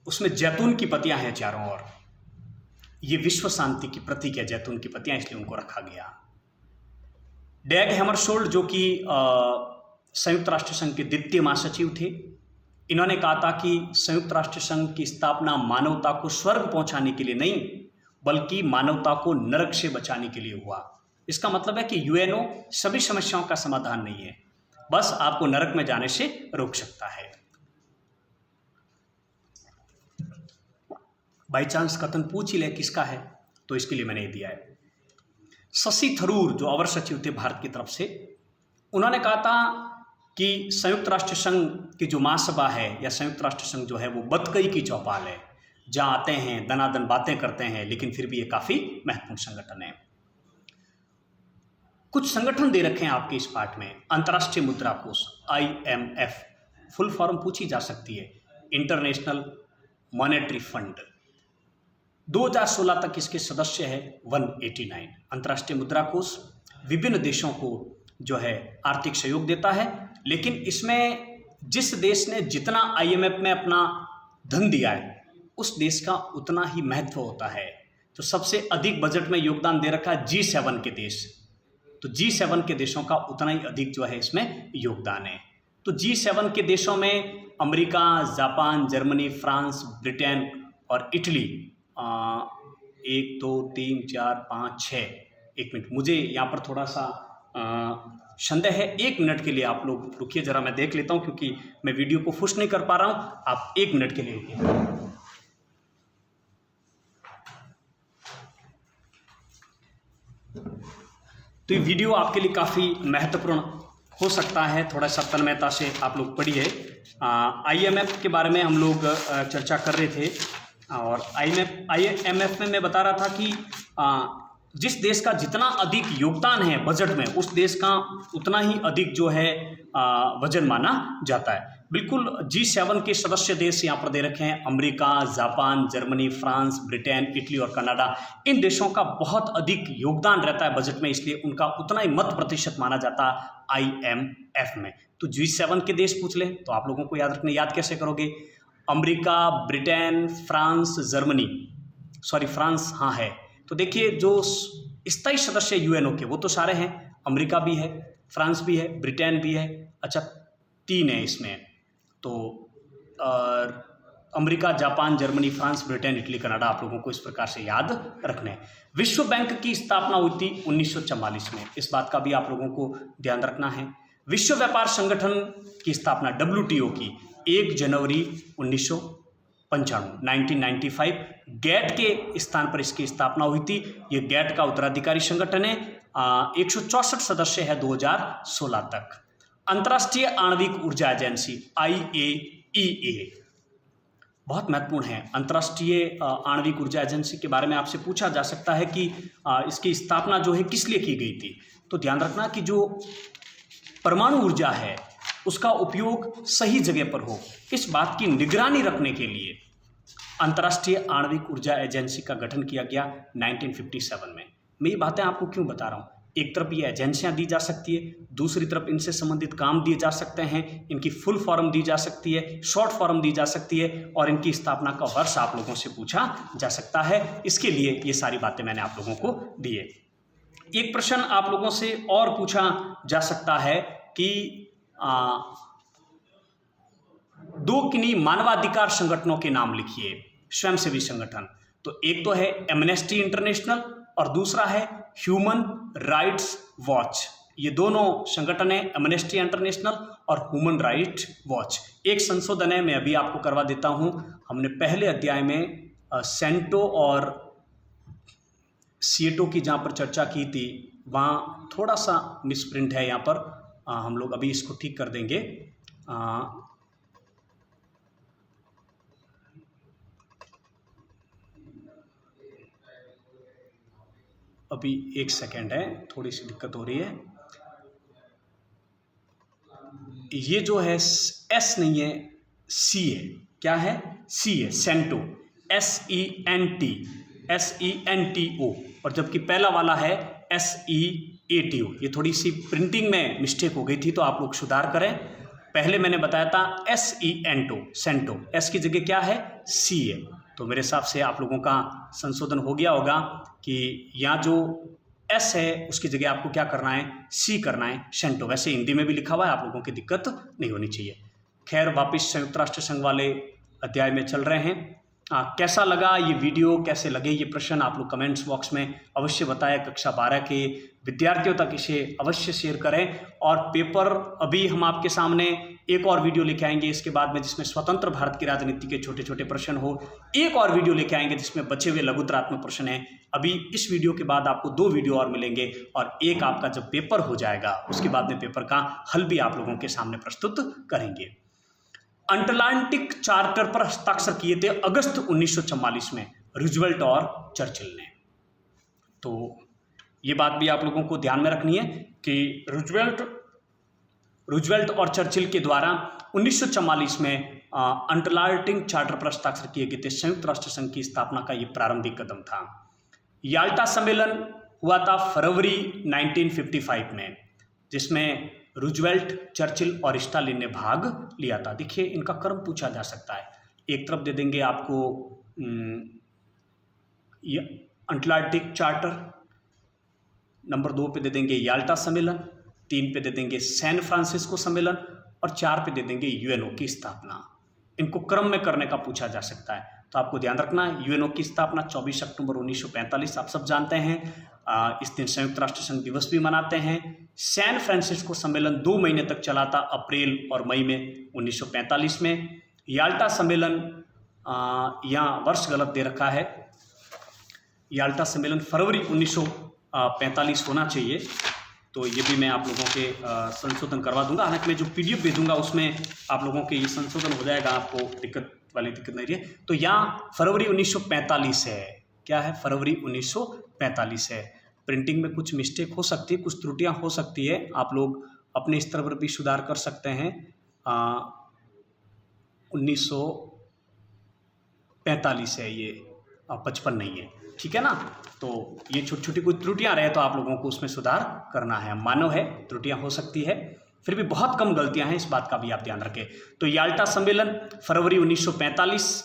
उसमें जैतून की पत्तियां हैं चारों ओर। ये विश्व शांति की प्रतीक है जैतून की पत्तियां, इसलिए उनको रखा गया। डैग हैमरशोल्ड, जो कि संयुक्त राष्ट्र संघ के द्वितीय महासचिव थे, इन्होंने कहा था कि संयुक्त राष्ट्र संघ की स्थापना मानवता को स्वर्ग पहुंचाने के लिए नहीं, बल्कि मानवता को नरक से बचाने के लिए हुआ। इसका मतलब है कि UNO सभी समस्याओं का समाधान नहीं है, बस आपको नरक में जाने से रोक सकता है। बाई चांस कथन पूछ ही ले किसका है, तो इसके लिए मैंने दिया है। शशि थरूर, जो अवर सचिव थे भारत की तरफ से, उन्होंने कहा था कि संयुक्त राष्ट्र संघ की जो महासभा है या संयुक्त राष्ट्र संघ जो है वो बतकई की चौपाल है, जहां आते हैं दनादन बातें करते हैं, लेकिन फिर भी ये काफी महत्वपूर्ण संगठन है। कुछ संगठन दे रखे हैं आपके इस पाठ में। अंतर्राष्ट्रीय मुद्रा कोष IMF, फुल फॉर्म पूछी जा सकती है, इंटरनेशनल मॉनेटरी फंड। 2016 तक इसके सदस्य है 189। अंतर्राष्ट्रीय मुद्रा कोष विभिन्न देशों को जो है आर्थिक सहयोग देता है, लेकिन इसमें जिस देश ने जितना IMF में अपना धन दिया है, उस देश का उतना ही महत्व होता है। तो सबसे अधिक बजट में योगदान दे रखा है G7 के देश, तो G7 के देशों का उतना ही अधिक जो है इसमें योगदान है। तो G7 के देशों में America, Japan, Germany, France, Britain और इटली 1 2 3 4 5 6। एक मिनट, मुझे यहाँ पर थोड़ा सा संदेह है, 1 मिनट के लिए आप लोग रुकिए जरा, मैं देख लेता हूँ, क्योंकि मैं वीडियो को पुश नहीं कर पा रहा हूँ। आप 1 मिनट के लिए रुकिए। तो ये वीडियो आपके लिए काफ़ी महत्वपूर्ण हो सकता है, थोड़ा सा तन्मयता से आप लोग पढ़िए। IMF के बारे में हम लोग चर्चा कर रहे थे, और IMF में मैं बता रहा था कि जिस देश का जितना अधिक योगदान है बजट में, उस देश का उतना ही अधिक जो है वजन माना जाता है। बिल्कुल, G7 के सदस्य देश यहाँ पर दे रखे हैं, America, Japan, Germany, France, Britain, Italy और कनाडा। इन देशों का बहुत अधिक योगदान रहता है बजट में, इसलिए उनका उतना ही मत प्रतिशत माना जाता है IMF में। तो G7 के देश पूछ लें तो आप लोगों को याद रखने, याद कैसे करोगे? America, Britain, France, Germany, France हाँ है। तो देखिए, जो स्थायी सदस्य UNO के वो तो सारे हैं, अमेरिका भी है, फ्रांस भी है, ब्रिटेन भी है, अच्छा 3 है इसमें, तो America, Japan, Germany, France, Britain, Italy, Canada आप लोगों को इस प्रकार से याद रखने हैं। विश्व बैंक की स्थापना हुई थी 1944 में, इस बात का भी आप लोगों को ध्यान रखना है। विश्व व्यापार संगठन की स्थापना WTO की 1 जनवरी 1995 गैट के स्थान पर इसकी स्थापना हुई थी। ये गैट का उत्तराधिकारी संगठन है। 164 सदस्य है 2016 तक। अंतर्राष्ट्रीय आणविक ऊर्जा एजेंसी IAEA बहुत महत्वपूर्ण है। अंतर्राष्ट्रीय आणविक ऊर्जा एजेंसी के बारे में आपसे पूछा जा सकता है कि इसकी स्थापना जो है किस लिए की गई थी। तो ध्यान रखना कि जो परमाणु ऊर्जा है उसका उपयोग सही जगह पर हो, इस बात की निगरानी रखने के लिए अंतर्राष्ट्रीय आणविक ऊर्जा एजेंसी का गठन किया गया 1957 में। मैं ये बातें आपको क्यों बता रहा हूँ, एक तरफ ये एजेंसियां दी जा सकती है, दूसरी तरफ इनसे संबंधित काम दिए जा सकते हैं, इनकी फुल फॉर्म दी जा सकती है, शॉर्ट फॉर्म दी जा सकती है और इनकी स्थापना का वर्ष आप लोगों से पूछा जा सकता है। इसके लिए ये सारी बातें मैंने आप लोगों को दी है। एक प्रश्न आप लोगों से और पूछा जा सकता है कि 2 किन्हीं मानवाधिकार संगठनों के नाम लिखिए, स्वयंसेवी संगठन। तो एक तो है एमनेस्टी इंटरनेशनल और दूसरा है ह्यूमन राइट्स वॉच। ये दोनों संगठन है, एमनेस्टी इंटरनेशनल और ह्यूमन राइट्स वॉच। एक संशोधन है, मैं अभी आपको करवा देता हूं। हमने पहले अध्याय में सेंटो और सीएटो की जहाँ पर चर्चा की थी वहाँ थोड़ा सा मिसप्रिंट है। यहाँ पर हम लोग अभी इसको ठीक कर देंगे। अभी 1 सेकेंड है, थोड़ी सी दिक्कत हो रही है। ये जो है एस नहीं है, सी है। क्या है? सी है, सेंटो, SENTO। और जबकि पहला वाला है SEATO। ये थोड़ी सी प्रिंटिंग में मिस्टेक हो गई थी, तो आप लोग सुधार करें। पहले मैंने बताया था सेंटो, एस की जगह क्या है? सी है। तो मेरे हिसाब से आप लोगों का संशोधन हो गया होगा कि यहाँ जो एस है उसकी जगह आपको क्या करना है? सी करना है, सेंटो। वैसे हिंदी में भी लिखा हुआ है, आप लोगों की दिक्कत नहीं होनी चाहिए। खैर, वापस संयुक्त राष्ट्र संघ वाले अध्याय में चल रहे हैं। कैसा लगा ये वीडियो, कैसे लगे ये प्रश्न आप लोग कमेंट्स बॉक्स में अवश्य बताएं। कक्षा 12 के विद्यार्थियों तक इसे अवश्य शेयर करें। और पेपर अभी हम आपके सामने एक और वीडियो लेके आएंगे इसके बाद में, जिसमें स्वतंत्र भारत की राजनीति के छोटे छोटे प्रश्न हो। एक और वीडियो लेके आएंगे जिसमें बचे हुए लघुतरात्मक प्रश्न हैं। अभी इस वीडियो के बाद आपको 2 वीडियो और मिलेंगे और एक आपका जब पेपर हो जाएगा उसके बाद में पेपर का हल भी आप लोगों के सामने प्रस्तुत करेंगे। अटलांटिक चार्टर पर हस्ताक्षर किए थे अगस्त 1944 में रूजवेल्ट और चर्चिल ने। तो ये बात भी आप लोगों को ध्यान में रखनी है कि रूजवेल्ट और चर्चिल के द्वारा 1944 में अटलांटिक चार्टर पर हस्ताक्षर किए गए थे। संयुक्त राष्ट्र संघ की स्थापना का ये प्रारंभिक कदम था। याल्टा सम्मेलन हुआ था फरवरी 1955 में, जिसमें रूजवेल्ट, चर्चिल और स्टालिन ने भाग लिया था। देखिए, इनका क्रम पूछा जा सकता है। एक तरफ दे देंगे आपको अटलांटिक चार्टर, नंबर 2 पे दे देंगे याल्टा सम्मेलन, 3 पे दे देंगे सैन फ्रांसिस्को सम्मेलन और 4 पे दे देंगे यूएनओ की स्थापना। इनको क्रम में करने का पूछा जा सकता है, तो आपको ध्यान रखना है। यूएनओ की स्थापना 24 अक्टूबर 1945, आप सब जानते हैं। इस दिन संयुक्त राष्ट्र संघ दिवस भी मनाते हैं। सैन फ्रांसिस्को सम्मेलन 2 महीने तक चला था, अप्रैल और मई में 1945 में। याल्टा सम्मेलन, यहाँ वर्ष गलत दे रखा है, याल्टा सम्मेलन फरवरी 1945 होना चाहिए। तो ये भी मैं आप लोगों के संशोधन करवा दूंगा। हालांकि मैं जो PDF भेजूंगा उसमें आप लोगों के ये संशोधन हो जाएगा, आपको दिक्कत नहीं है। तो यहाँ फरवरी 1945 है। क्या है? फरवरी 1945 है। प्रिंटिंग में कुछ मिस्टेक हो सकती है, कुछ त्रुटियां हो सकती है, आप लोग अपने स्तर पर भी सुधार कर सकते हैं। 1945 है ये, 55 नहीं है, ठीक है ना। तो ये छोटी छोटी कुछ त्रुटियां रहे तो आप लोगों को उसमें सुधार करना है। मानव है, त्रुटियां हो सकती है, फिर भी बहुत कम गलतियां हैं, इस बात का भी आप ध्यान रखें। तो याल्टा सम्मेलन फरवरी 1945,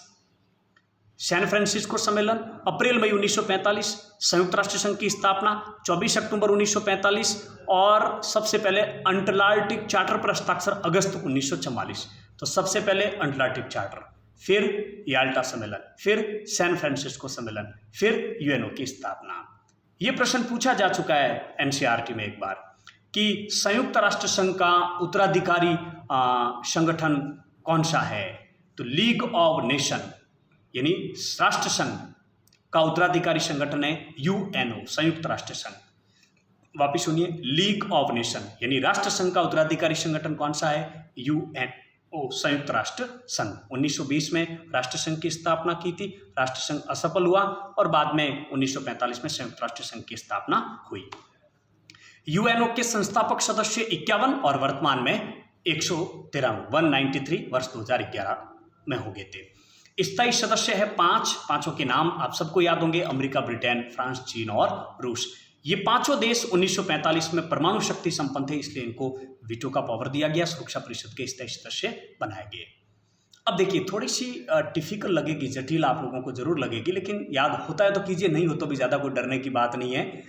सैन फ्रांसिस्को सम्मेलन अप्रैल मई 1945, संयुक्त राष्ट्र संघ की स्थापना 24 अक्टूबर 1945 और सबसे पहले अटलांटिक चार्टर पर हस्ताक्षर अगस्त 1944। तो सबसे पहले अटलांटिक चार्टर, फिर याल्टा सम्मेलन, फिर सैन फ्रांसिस्को सम्मेलन, फिर यूएनओ की स्थापना। ये प्रश्न पूछा जा चुका है एनसीईआरटी में एक बार कि संयुक्त राष्ट्र संघ का उत्तराधिकारी संगठन कौन सा है? तो लीग ऑफ नेशन यानी राष्ट्र संघ का उत्तराधिकारी संगठन है यूएनओ, संयुक्त राष्ट्र संघ। वापिस सुनिए, लीग ऑफ नेशन यानी राष्ट्र संघ का उत्तराधिकारी संगठन कौन सा है? यूएनओ, संयुक्त राष्ट्र संघ। 1920 में राष्ट्र संघ की स्थापना की थी, राष्ट्र संघ असफल हुआ और बाद में 1945 में संयुक्त राष्ट्र संघ की स्थापना हुई। यूएनओ के संस्थापक सदस्य 51 और वर्तमान में 193 वर्ष 2011 में हो गए थे। स्थायी सदस्य है 5, पांचों के नाम आप सबको याद होंगे, अमेरिका, ब्रिटेन, फ्रांस, चीन और रूस। ये पांचों देश 1945 में परमाणु शक्ति संपन्न थे, इसलिए इनको वीटो का पावर दिया गया, सुरक्षा परिषद के स्थायी सदस्य बनाए गए। अब देखिए, थोड़ी सी डिफिकल्ट लगेगी, जटिल आप लोगों को जरूर लगेगी, लेकिन याद होता है तो कीजिए, नहीं हो तो भी ज्यादा कोई डरने की बात नहीं है।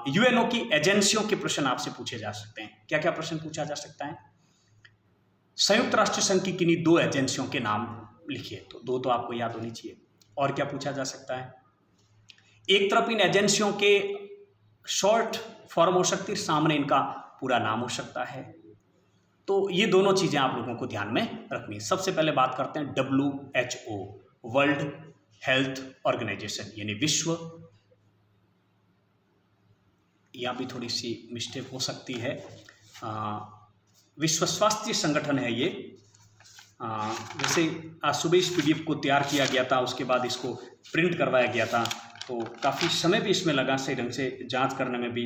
यूएनओ की एजेंसियों के प्रश्न आपसे पूछे जा सकते हैं। क्या क्या प्रश्न पूछा जा सकता है? संयुक्त राष्ट्र संघ की किन्हीं 2 एजेंसियों के नाम लिखिए, तो 2 तो आपको याद होनी चाहिए। और क्या पूछा जा सकता है? एक तरफ इन एजेंसियों के शॉर्ट फॉर्म हो सकती है, सामने इनका पूरा नाम हो सकता है। तो ये दोनों चीजें आप लोगों को ध्यान में रखनी है। सबसे पहले बात करते हैं WHO, वर्ल्ड हेल्थ ऑर्गेनाइजेशन यानी विश्व, यहाँ भी थोड़ी सी मिस्टेक हो सकती है, विश्व स्वास्थ्य संगठन है ये। जैसे आज सुबह इस पीडीएफ को तैयार किया गया था, उसके बाद इसको प्रिंट करवाया गया था, तो काफ़ी समय भी इसमें लगा, सही ढंग से जांच करने में भी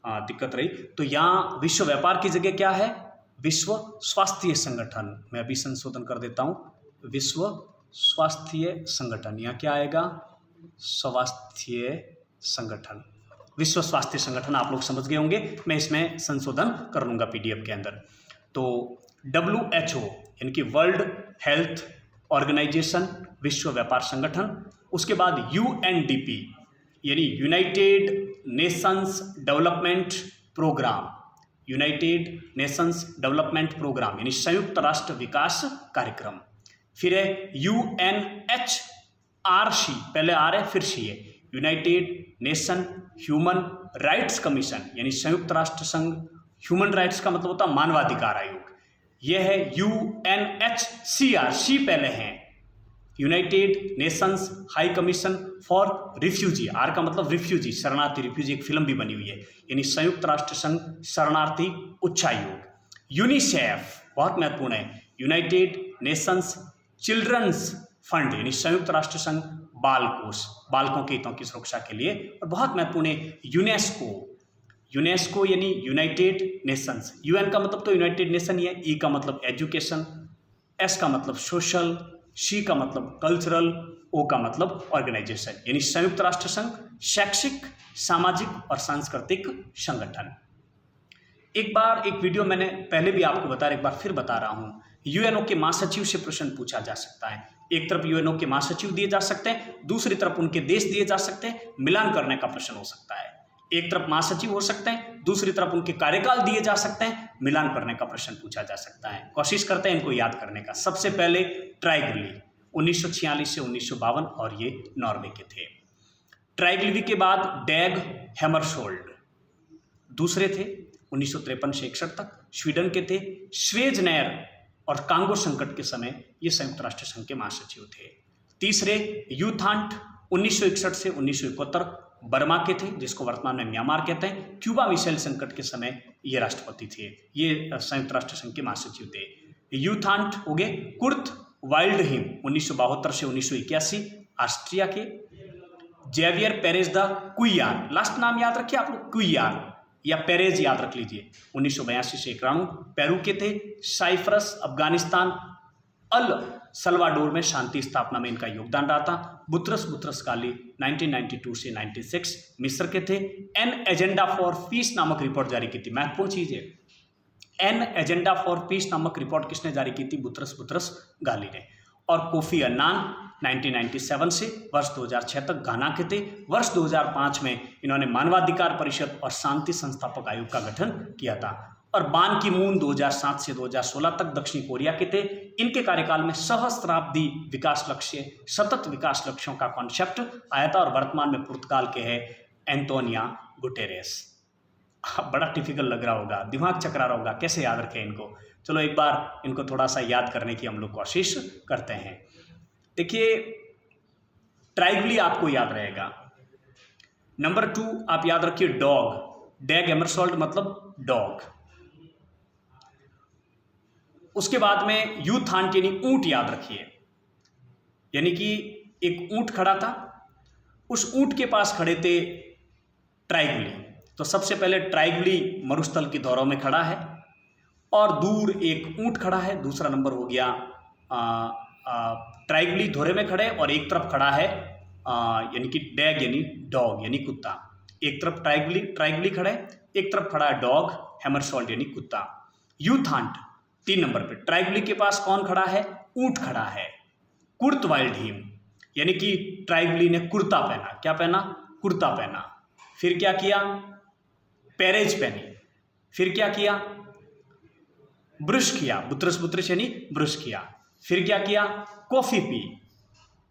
दिक्कत रही। तो यहाँ विश्व व्यापार की जगह क्या है? विश्व स्वास्थ्य संगठन। मैं अभी संशोधन कर देता हूँ, विश्व स्वास्थ्य संगठन। यहाँ क्या आएगा? स्वास्थ्य संगठन, विश्व स्वास्थ्य संगठन। आप लोग समझ गए होंगे, मैं इसमें संशोधन कर लूँगा पीडीएफ के अंदर। तो WHO यानी कि वर्ल्ड हेल्थ ऑर्गेनाइजेशन, विश्व व्यापार संगठन। उसके बाद UNDP यानी United Nations development programme, United Nations development programme यानी संयुक्त राष्ट्र विकास कार्यक्रम। फिर है UNHRC, पहले R है फिर C है, United nation human rights commission यानी संयुक्त राष्ट्र संघ। ह्यूमन राइट्स का मतलब होता है मानवाधिकार आयोग। यह है UNHCR, C पहले है, United Nations high commission for refugee, R का मतलब रिफ्यूजी, शरणार्थी। रिफ्यूजी एक फिल्म भी बनी हुई है, यानी संयुक्त राष्ट्र संघ शरणार्थी उच्चायोग। यूनिसेफ बहुत महत्वपूर्ण है, यूनाइटेड नेशंस चिल्ड्रंस फंड यानी संयुक्त राष्ट्र संघ बाल कोष, बालकों के हितों की सुरक्षा के लिए। और बहुत महत्वपूर्ण है यूनेस्को, यूनेस्को यानी यूनाइटेड नेशंस। यूएन का मतलब तो यूनाइटेड नेशन ही है, ई का मतलब एजुकेशन, एस का मतलब सोशल, सी का मतलब कल्चरल, ओ का मतलब ऑर्गेनाइजेशन यानी संयुक्त राष्ट्र संघ शैक्षिक, सामाजिक और सांस्कृतिक संगठन। एक बार एक वीडियो मैंने पहले भी आपको बताया, एक बार फिर बता रहा हूं, यूएनओ के महासचिव से प्रश्न पूछा जा सकता है। एक तरफ यूएनओ के महासचिव दिए जा सकते हैं, दूसरी तरफ उनके देश दिए जा सकते हैं, मिलान करने का प्रश्न हो सकता है। एक तरफ महासचिव हो सकते हैं, दूसरी तरफ उनके कार्यकाल दिए जा सकते हैं, मिलान करने का प्रश्न पूछा जा सकता है। कोशिश करते हैं इनको याद करने का। सबसे पहले ट्राइग्ली 1946 से 1952 और ये नॉर्वे के थे। ट्राइग्लिवी के बाद डैग हैमरशोल्ड दूसरे थे 1953 से 61 तक, स्वीडन के थे। स्वेजनेर और कांगो संकट के समय ये संयुक्त राष्ट्र संघ के महासचिव थे। तीसरे यूथांट 1961 से 1971 बर्मा के थे, जिसको वर्तमान में म्यांमार कहते हैं। क्यूबा मिसाइल संकट के समय ये राष्ट्रपति थे, ये संयुक्त राष्ट्र संघ के महासचिव थे। यूथांट हो गए। कुर्ट वाइल्डहिम 1972 से 1981 ऑस्ट्रिया के। जेवियर पेरेज द कुइयार, लास्ट नाम याद रखिए आप लोग, कुइयार या पेरेज याद रख लीजिए, 1982 से 91 पेरू के थे। साइप्रस अफगानिस्तान अल सल्वाडोर में शांति स्थापना में इनका योगदान रहा था। बुतरस गाली 1992 से 96 मिस्र के थे। एन एजेंडा फॉर पीस नामक रिपोर्ट जारी की थी, महत्वपूर्ण चीज है। एन एजेंडा फॉर पीस नामक रिपोर्ट किसने जारी की थी? बुतरस गाली ने। और कोफी अन्नान 1997 से वर्ष 2006 तक घाना के थे। वर्ष 2005 में इन्होंने मानवाधिकार परिषद और शांति संस्थापक आयोग का गठन किया था। और बान की मून 2007 से 2016 तक दक्षिण कोरिया के थे। इनके कार्यकाल में सहस्त्राब्दी विकास लक्ष्य, सतत विकास लक्ष्यों का कॉन्सेप्ट आया था और वर्तमान में पुर्तगाल के हैं एंटोनियो गुटेरेस। बड़ा टिपिकल लग रहा होगा, दिमाग चकरा रहा होगा, कैसे याद रखें इनको। चलो एक बार इनको थोड़ा सा याद करने की हम लोग कोशिश करते हैं। देखिए ट्राइगली आपको याद रहेगा। नंबर 2 आप याद रखिए डॉग, डैग एमरसॉल्ट मतलब डॉग। उसके बाद में यूथांट यानी ऊंट याद रखिए, यानी कि एक ऊंट खड़ा था, उस ऊंट के पास खड़े थे ट्राइगुली। तो सबसे पहले ट्राइगुली मरुस्थल की दौरों में खड़ा है और दूर एक ऊंट खड़ा है। दूसरा नंबर हो गया ट्राइगुली धोरे में खड़े और एक तरफ खड़ा है यानी कि डैग यानी डॉग यानी कुत्ता। एक तरफ ट्राइगुली खड़ा है, एक तरफ खड़ा है डॉग हैमरसॉल्ट यानी कुत्ता। यूथांट 3 नंबर पे, ट्राइगुली के पास कौन खड़ा है? ऊंट खड़ा है। कुर्तवाइल्डहीम यानी कि ट्राइगुली ने कुर्ता पहना। क्या पहना? कुर्ता पहना। फिर क्या किया? पेरेज पहनी। फिर क्या किया? ब्रश किया, बुत्रस यानी ब्रश किया। फिर क्या किया? कॉफी पी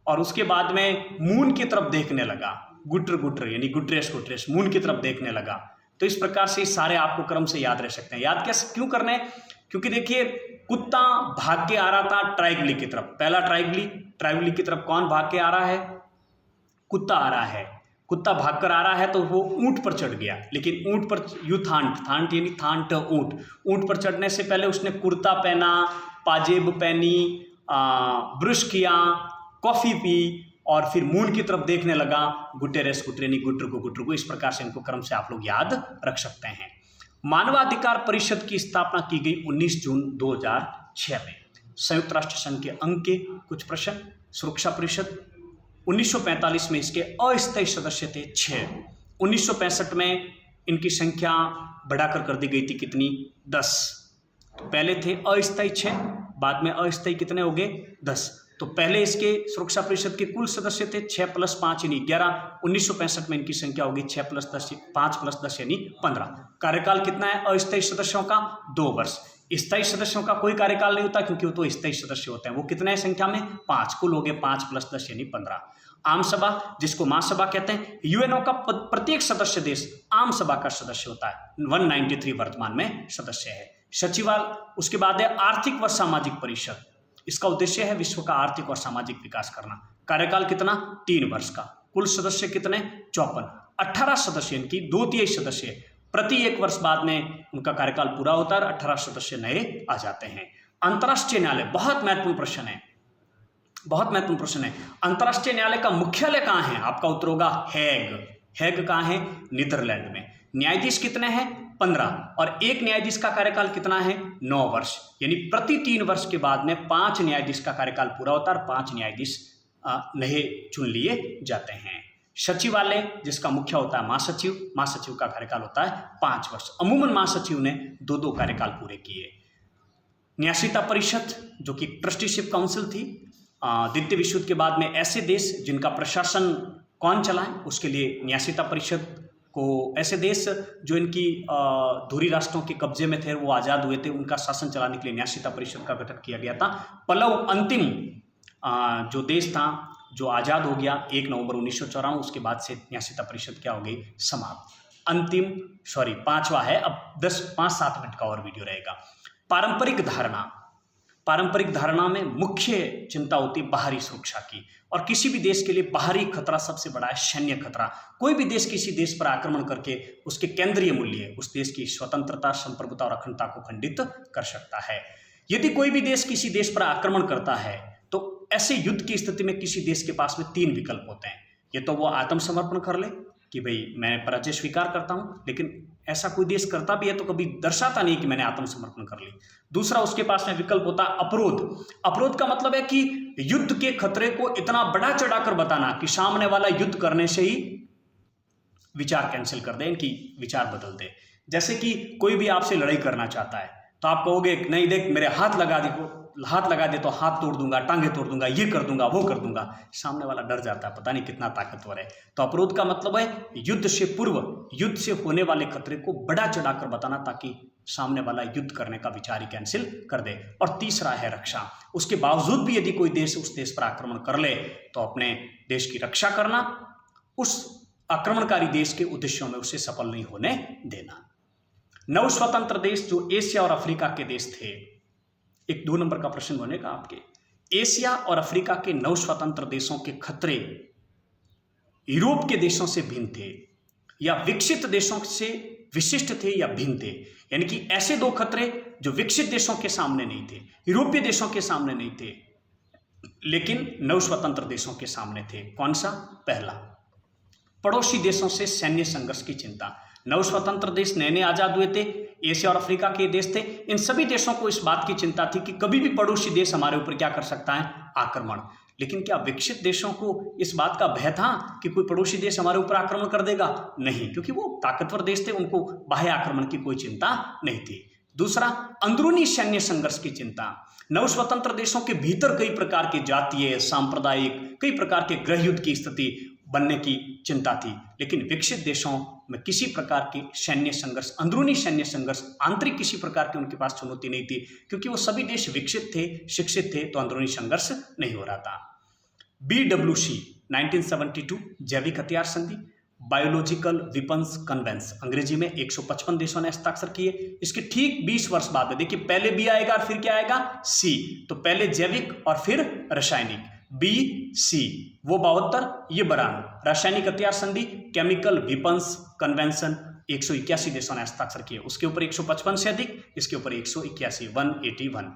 और उसके बाद में मून की तरफ देखने लगा। गुटर यानी गुटरेस मून की तरफ देखने लगा। तो इस प्रकार से सारे आपको क्रम से याद रह सकते हैं। याद कैसे क्यों करना है? क्योंकि देखिए कुत्ता भाग के आ रहा था ट्राइगुली की तरफ। पहला ट्राइगुली की तरफ कौन भाग के आ रहा है? कुत्ता आ रहा है। कुत्ता भागकर आ रहा है तो वो ऊंट पर चढ़ गया, लेकिन ऊंट पर थांट यानी थांट ऊंट पर चढ़ने से पहले उसने कुर्ता पहना, पाजेब पहनी, ब्रश किया, कॉफी पी और फिर मून की तरफ देखने लगा। गुटेरेस यानी गुटर को। इस प्रकार से इनको क्रम से आप लोग याद रख सकते हैं। मानवाधिकार परिषद की स्थापना की गई 19 जून 2006 में। संयुक्त राष्ट्र संघ के अंग के कुछ प्रश्न। सुरक्षा परिषद 1945 में इसके अस्थायी सदस्य थे 6। 1965 में इनकी संख्या बढ़ाकर कर दी गई थी कितनी? 10। तो पहले थे अस्थायी 6, बाद में अस्थायी कितने हो गए? 10। तो पहले इसके सुरक्षा परिषद के कुल सदस्य थे 6 + 5 यानी 11। 1965 में इनकी संख्या होगी 6 + 10 5 + 10 यानी 15। कार्यकाल कितना है अस्थायी सदस्यों का? 2 वर्ष। स्थायी सदस्यों का कोई कार्यकाल नहीं होता क्योंकि वो तो स्थायी सदस्य होते हैं। वो कितने हैं संख्या में? 5। कुल हो गए 5 + 10 यानी 15। आम सभा जिसको महासभा कहते हैं, यूएनओ का प्रत्येक सदस्य देश आम सभा का सदस्य होता है। 193 वर्तमान में सदस्य है। सचिवालय, उसके बाद है आर्थिक व सामाजिक परिषद। इसका उद्देश्य है विश्व का आर्थिक और सामाजिक विकास करना। कार्यकाल कितना? 3 वर्ष का। कुल सदस्य कितने? 54। 18 सदस्य इनकी 2/3 सदस्य प्रति 1 वर्ष बाद में उनका कार्यकाल पूरा होता है। 18 सदस्य नए आ जाते हैं। अंतर्राष्ट्रीय न्यायालय बहुत महत्वपूर्ण प्रश्न है, बहुत महत्वपूर्ण प्रश्न है। अंतर्राष्ट्रीय न्यायालय का मुख्यालय कहाँ है? आपका उत्तर होगा हैग। हैग कहाँ है? नीदरलैंड में। न्यायाधीश कितने हैं? 15 और एक न्यायाधीश का कार्यकाल कितना है? 9 वर्ष। यानी प्रति 3 वर्ष के बाद में 5 न्यायाधीश का कार्यकाल पूरा होता है और 5 न्यायाधीश नए चुन लिए जाते हैं। सचिवालय जिसका मुख्य होता है महासचिव का कार्यकाल होता है 5 वर्ष। अमूमन महासचिव ने 2 कार्यकाल पूरे किए। न्यासीता परिषद जो कि ट्रस्टीशिप काउंसिल थी। द्वितीय विश्व युद्ध के बाद में ऐसे देश जिनका प्रशासन कौन चलाए उसके लिए न्यासीता परिषद को, ऐसे देश जो इनकी धुरी राष्ट्रों के कब्जे में थे वो आज़ाद हुए थे, उनका शासन चलाने के लिए न्यासीता परिषद का गठन किया गया था। पलव अंतिम जो देश था जो आज़ाद हो गया 1 नवंबर 1994, उसके बाद से न्यासीता परिषद क्या हो गई? समाप्त। पांचवा है। अब 5-7 मिनट का और वीडियो रहेगा। पारंपरिक धारणा में मुख्य चिंता होती है बाहरी सुरक्षा की, और किसी भी देश के लिए बाहरी खतरा सबसे बड़ा है सैन्य खतरा। कोई भी देश किसी देश पर आक्रमण करके उसके केंद्रीय मूल्य, उस देश की स्वतंत्रता, संप्रभुता और अखंडता को खंडित कर सकता है। यदि कोई भी देश किसी देश पर आक्रमण करता है तो ऐसे युद्ध की स्थिति में किसी देश के पास में 3 विकल्प होते हैं। ये तो वो आत्मसमर्पण कर ले कि भाई मैं पराजय स्वीकार करता हूं, लेकिन ऐसा कोई देश करता भी है तो कभी दर्शाता नहीं कि मैंने आत्मसमर्पण कर ली। दूसरा उसके पास में विकल्प होता है अवरोध। अवरोध का मतलब है कि युद्ध के खतरे को इतना बढ़ा चढ़ाकर बताना कि सामने वाला युद्ध करने से ही विचार कैंसिल कर दे, इनकी विचार बदल दे। जैसे कि कोई भी आपसे लड़ाई करना चाहता है तो आप कहोगे नहीं देख मेरे हाथ लगा दे तो हाथ तोड़ दूंगा, टांगे तोड़ दूंगा, ये कर दूंगा, वो कर दूंगा। सामने वाला डर जाता है, पता नहीं कितना ताकतवर है। तो अवरोध का मतलब है युद्ध से पूर्व, युद्ध से होने वाले खतरे को बढ़ा चढ़ाकर बताना ताकि सामने वाला युद्ध करने का विचार ही कैंसिल कर दे। और तीसरा है रक्षा। उसके बावजूद भी यदि कोई देश उस देश पर आक्रमण कर ले तो अपने देश की रक्षा करना, उस आक्रमणकारी देश के उद्देश्यों में उसे सफल नहीं होने देना। 9 स्वतंत्र देश जो एशिया और अफ्रीका के देश थे, एक 2 नंबर का प्रश्न बनेगा आपके। एशिया और अफ्रीका के 9 स्वतंत्र देशों के खतरे यूरोप के देशों से भिन्न थे या विकसित देशों से विशिष्ट थे या भिन्न थे। यानी कि ऐसे 2 खतरे जो विकसित देशों के सामने नहीं थे, यूरोपीय देशों के सामने नहीं थे, लेकिन 9 स्वतंत्र देशों के सामने थे। कौन सा? पहला, पड़ोसी देशों से सैन्य संघर्ष की चिंता। 9 स्वतंत्र देश नए नए आजाद हुए थे, एशिया और अफ्रीका के देश थे। इन सभी देशों को इस बात की चिंता थी कि कभी भी पड़ोसी देश हमारे ऊपर क्या कर सकता है? आक्रमण। लेकिन क्या विकसित देशों को इस बात का भय था कि कोई पड़ोसी देश हमारे ऊपर आक्रमण कर देगा? नहीं, क्योंकि वो ताकतवर देश थे, उनको बाह्य आक्रमण की कोई चिंता नहीं थी। दूसरा, अंदरूनी सैन्य संघर्ष की चिंता। 9 स्वतंत्र देशों के भीतर कई प्रकार के जातीय, सांप्रदायिक, कई प्रकार के गृह युद्ध की स्थिति बनने की चिंता थी, लेकिन विकसित देशों में किसी प्रकार के सैन्य संघर्ष, अंदरूनी सैन्य संघर्ष, आंतरिक किसी प्रकार की उनके पास चुनौती नहीं थी, क्योंकि वो सभी देश विकसित थे, शिक्षित थे, तो अंदरूनी संघर्ष नहीं हो रहा था। BWC 1972 जैविक हथियार संधि, बायोलॉजिकल वेपन्स कन्वेंशन, अंग्रेजी में 155 देशों ने हस्ताक्षर किए। इसके ठीक 20 वर्ष बाद में, देखिए पहले बी आएगा और फिर क्या आएगा? C। तो पहले जैविक और फिर रासायनिक, BC, वो 72, ये 92। रासायनिक हथियार संधि, केमिकल वेपन्स कन्वेंशन, 181 देशों ने हस्ताक्षर किए। उसके ऊपर 155 से अधिक, इसके ऊपर 181, 181।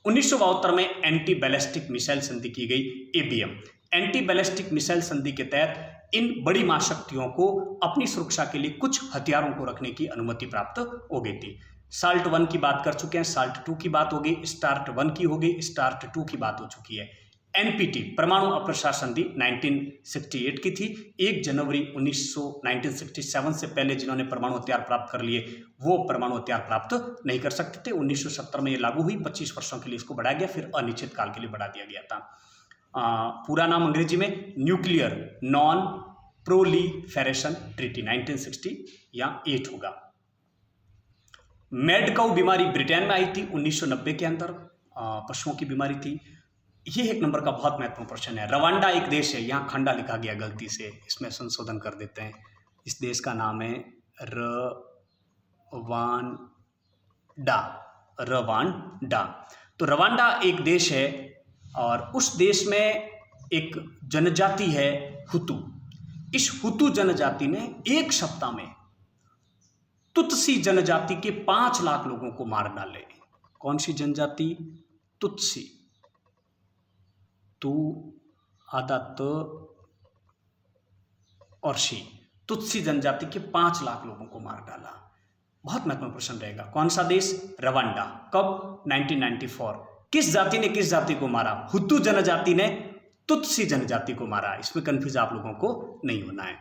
1972 में एंटी बैलिस्टिक मिसाइल संधि की गई, ABM। एंटी बैलिस्टिक मिसाइल संधि के तहत इन बड़ी महाशक्तियों को अपनी सुरक्षा के लिए कुछ हथियारों को रखने की अनुमति प्राप्त हो गई थी। SALT 1 की बात कर चुके हैं, SALT 2 की बात हो गई, START 1 की हो गई, START 2 की बात हो चुकी है। NPT परमाणु अप्रसार संधि 1968 की थी। 1 जनवरी 1967 से पहले जिन्होंने परमाणु हथियार प्राप्त कर लिए वो परमाणु हथियार प्राप्त नहीं कर सकते थे। 1970 में ये लागू हुई, 25 वर्षों के लिए इसको बढ़ाया गया, फिर अनिश्चित काल के लिए बढ़ा दिया गया था। पूरा नाम अंग्रेजी में न्यूक्लियर नॉन प्रोलीफेरेशन ट्रीटी 1960 या 8 होगा। मैड काउ बीमारी ब्रिटेन में आई थी 1990 के अंदर, पशुओं की बीमारी थी। ये 1 नंबर का बहुत महत्वपूर्ण प्रश्न है। रवांडा एक देश है, यहाँ खंडा लिखा गया गलती से, इसमें संशोधन कर देते हैं। इस देश का नाम है रवांडा। तो रवांडा एक देश है और उस देश में एक जनजाति है हुतू। इस हुतू जनजाति ने एक सप्ताह में तुत्सी जनजाति के 5 लाख लोगों को मार डाले। कौन सी जनजाति? तुत्सी, तू आधा त और शी, तुत्सी जनजाति के 5 लाख लोगों को मार डाला। बहुत महत्वपूर्ण प्रश्न रहेगा। कौन सा देश? रवांडा। कब? 1994। किस जाति ने किस जाति को मारा? हुतू जनजाति ने तुत्सी जनजाति को मारा। इसमें कंफ्यूज आप लोगों को नहीं होना है।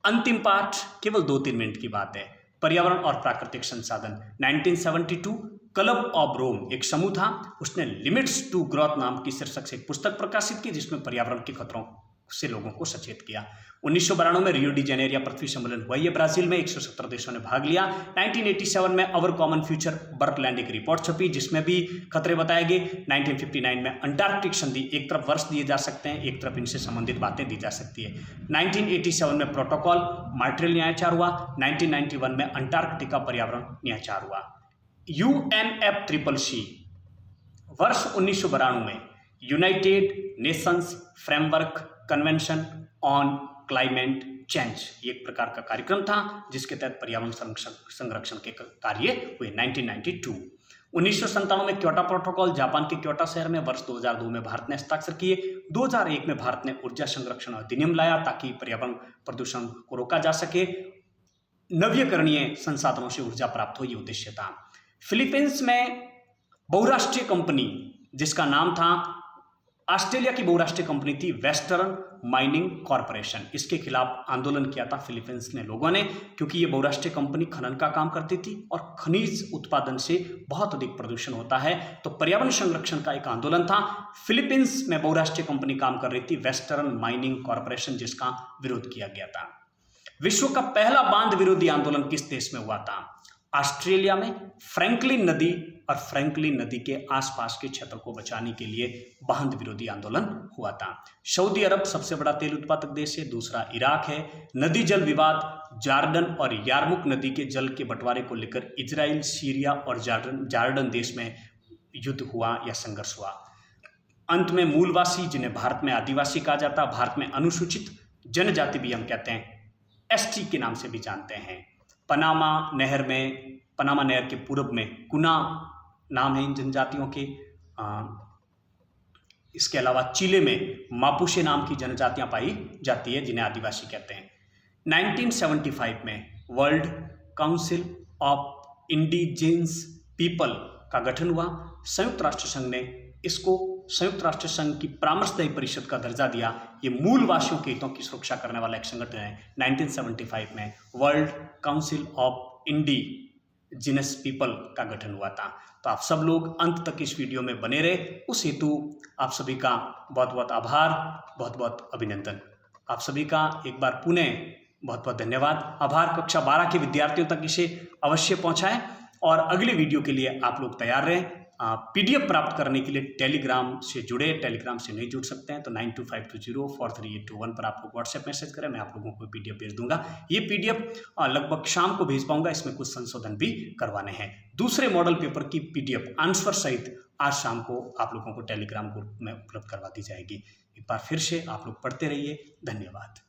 अंतिम पाठ केवल 2-3 मिनट की बात है। पर्यावरण और प्राकृतिक संसाधन 1972 क्लब ऑफ रोम एक समूह था, उसने लिमिट्स टू ग्रोथ नाम की शीर्षक से एक पुस्तक प्रकाशित की जिसमें पर्यावरण के खतरों से लोगों को सचेत किया। 1992 में रियो डी जेनेरिया पृथ्वी सम्मेलन हुआ, ये ब्राजील में 170 देशों ने भाग लिया। 1987 में अवर कॉमन फ्यूचर बर्कलैंड एक रिपोर्ट छपी जिसमें भी खतरे बताए गए। 1959 में अंटार्कटिक संधि, एक तरफ वर्ष दिए जा सकते हैं, एक तरफ इनसे संबंधित बातें दी जा सकती है। 1987 में प्रोटोकॉल मॉन्ट्रियल न्यायाचार हुआ। 1991 में अंटार्कटिका पर्यावरण न्यायाचार हुआ। UNFCCC वर्ष 1992 में United Nations framework convention on climate change, ये एक प्रकार का कार्यक्रम था जिसके तहत पर्यावरण संरक्षण के कार्य हुए। 1992 1997 में क्योटो प्रोटोकॉल जापान के क्योटो शहर में, वर्ष 2002 में भारत ने हस्ताक्षर किए। 2001 में भारत ने ऊर्जा संरक्षण अधिनियम लाया ताकि पर्यावरण प्रदूषण को रोका जा सके, नवीकरणीय संसाधनों से ऊर्जा प्राप्त हो, ये उद्देश्य था। फिलीपींस में बहुराष्ट्रीय कंपनी जिसका नाम था, ऑस्ट्रेलिया की बहुराष्ट्रीय कंपनी थी वेस्टर्न माइनिंग कॉरपोरेशन, इसके खिलाफ आंदोलन किया था फिलीपींस में लोगों ने, क्योंकि ये बहुराष्ट्रीय कंपनी खनन का काम करती थी और खनिज उत्पादन से बहुत अधिक प्रदूषण होता है, तो पर्यावरण संरक्षण का एक आंदोलन था। फिलीपींस में बहुराष्ट्रीय कंपनी काम कर रही थी वेस्टर्न माइनिंग कॉरपोरेशन, जिसका विरोध किया गया था। विश्व का पहला बांध विरोधी आंदोलन किस देश में हुआ था? ऑस्ट्रेलिया में फ्रैंकलिन नदी और फ्रैंकलिन नदी के आसपास के क्षेत्र को बचाने के लिए बांध विरोधी आंदोलन हुआ था। सऊदी अरब सबसे बड़ा तेल उत्पादक देश है, दूसरा इराक है। नदी जल विवाद जॉर्डन और यारमुक नदी के जल के बंटवारे को लेकर इजराइल, सीरिया और जॉर्डन देश में युद्ध हुआ या संघर्ष हुआ। अंत में मूलवासी, जिन्हें भारत में आदिवासी कहा जाता है, भारत में अनुसूचित जनजाति भी हम कहते हैं, एसटी के नाम से भी जानते हैं, पनामा नहर के पूर्व में कुना नाम है इन जनजातियों के। इसके अलावा चिले में मापुशे नाम की जनजातियां पाई जाती है, जिन्हें आदिवासी कहते हैं। 1975 में world council of indigenous people का गठन हुआ। संयुक्त राष्ट्र संघ ने इसको संयुक्त राष्ट्र संघ की परामर्शदायी परिषद का दर्जा दिया। ये मूलवासियों के हितों की सुरक्षा करने वाला एक संगठन है। 1975 में world council of indigenous people का गठन हुआ था। तो आप सब लोग अंत तक इस वीडियो में बने रहे, उस हेतु आप सभी का बहुत बहुत आभार, बहुत बहुत अभिनंदन। आप सभी का एक बार पुनः बहुत बहुत धन्यवाद। आभार। कक्षा 12 के विद्यार्थियों तक इसे अवश्य पहुंचाएं और अगले वीडियो के लिए आप लोग तैयार रहें। पीडीएफ प्राप्त करने के लिए टेलीग्राम से जुड़े, टेलीग्राम से नहीं जुड़ सकते हैं तो 9252043821 पर आप लोग व्हाट्सएप मैसेज करें, मैं आप लोगों को पीडीएफ भेज दूंगा। ये पीडीएफ लगभग शाम को भेज पाऊंगा, इसमें कुछ संशोधन भी करवाने हैं। दूसरे मॉडल पेपर की पीडीएफ आंसर सहित आज शाम को आप लोगों को टेलीग्राम ग्रुप में उपलब्ध करवा दी जाएगी। एक बार फिर से आप लोग पढ़ते रहिए। धन्यवाद।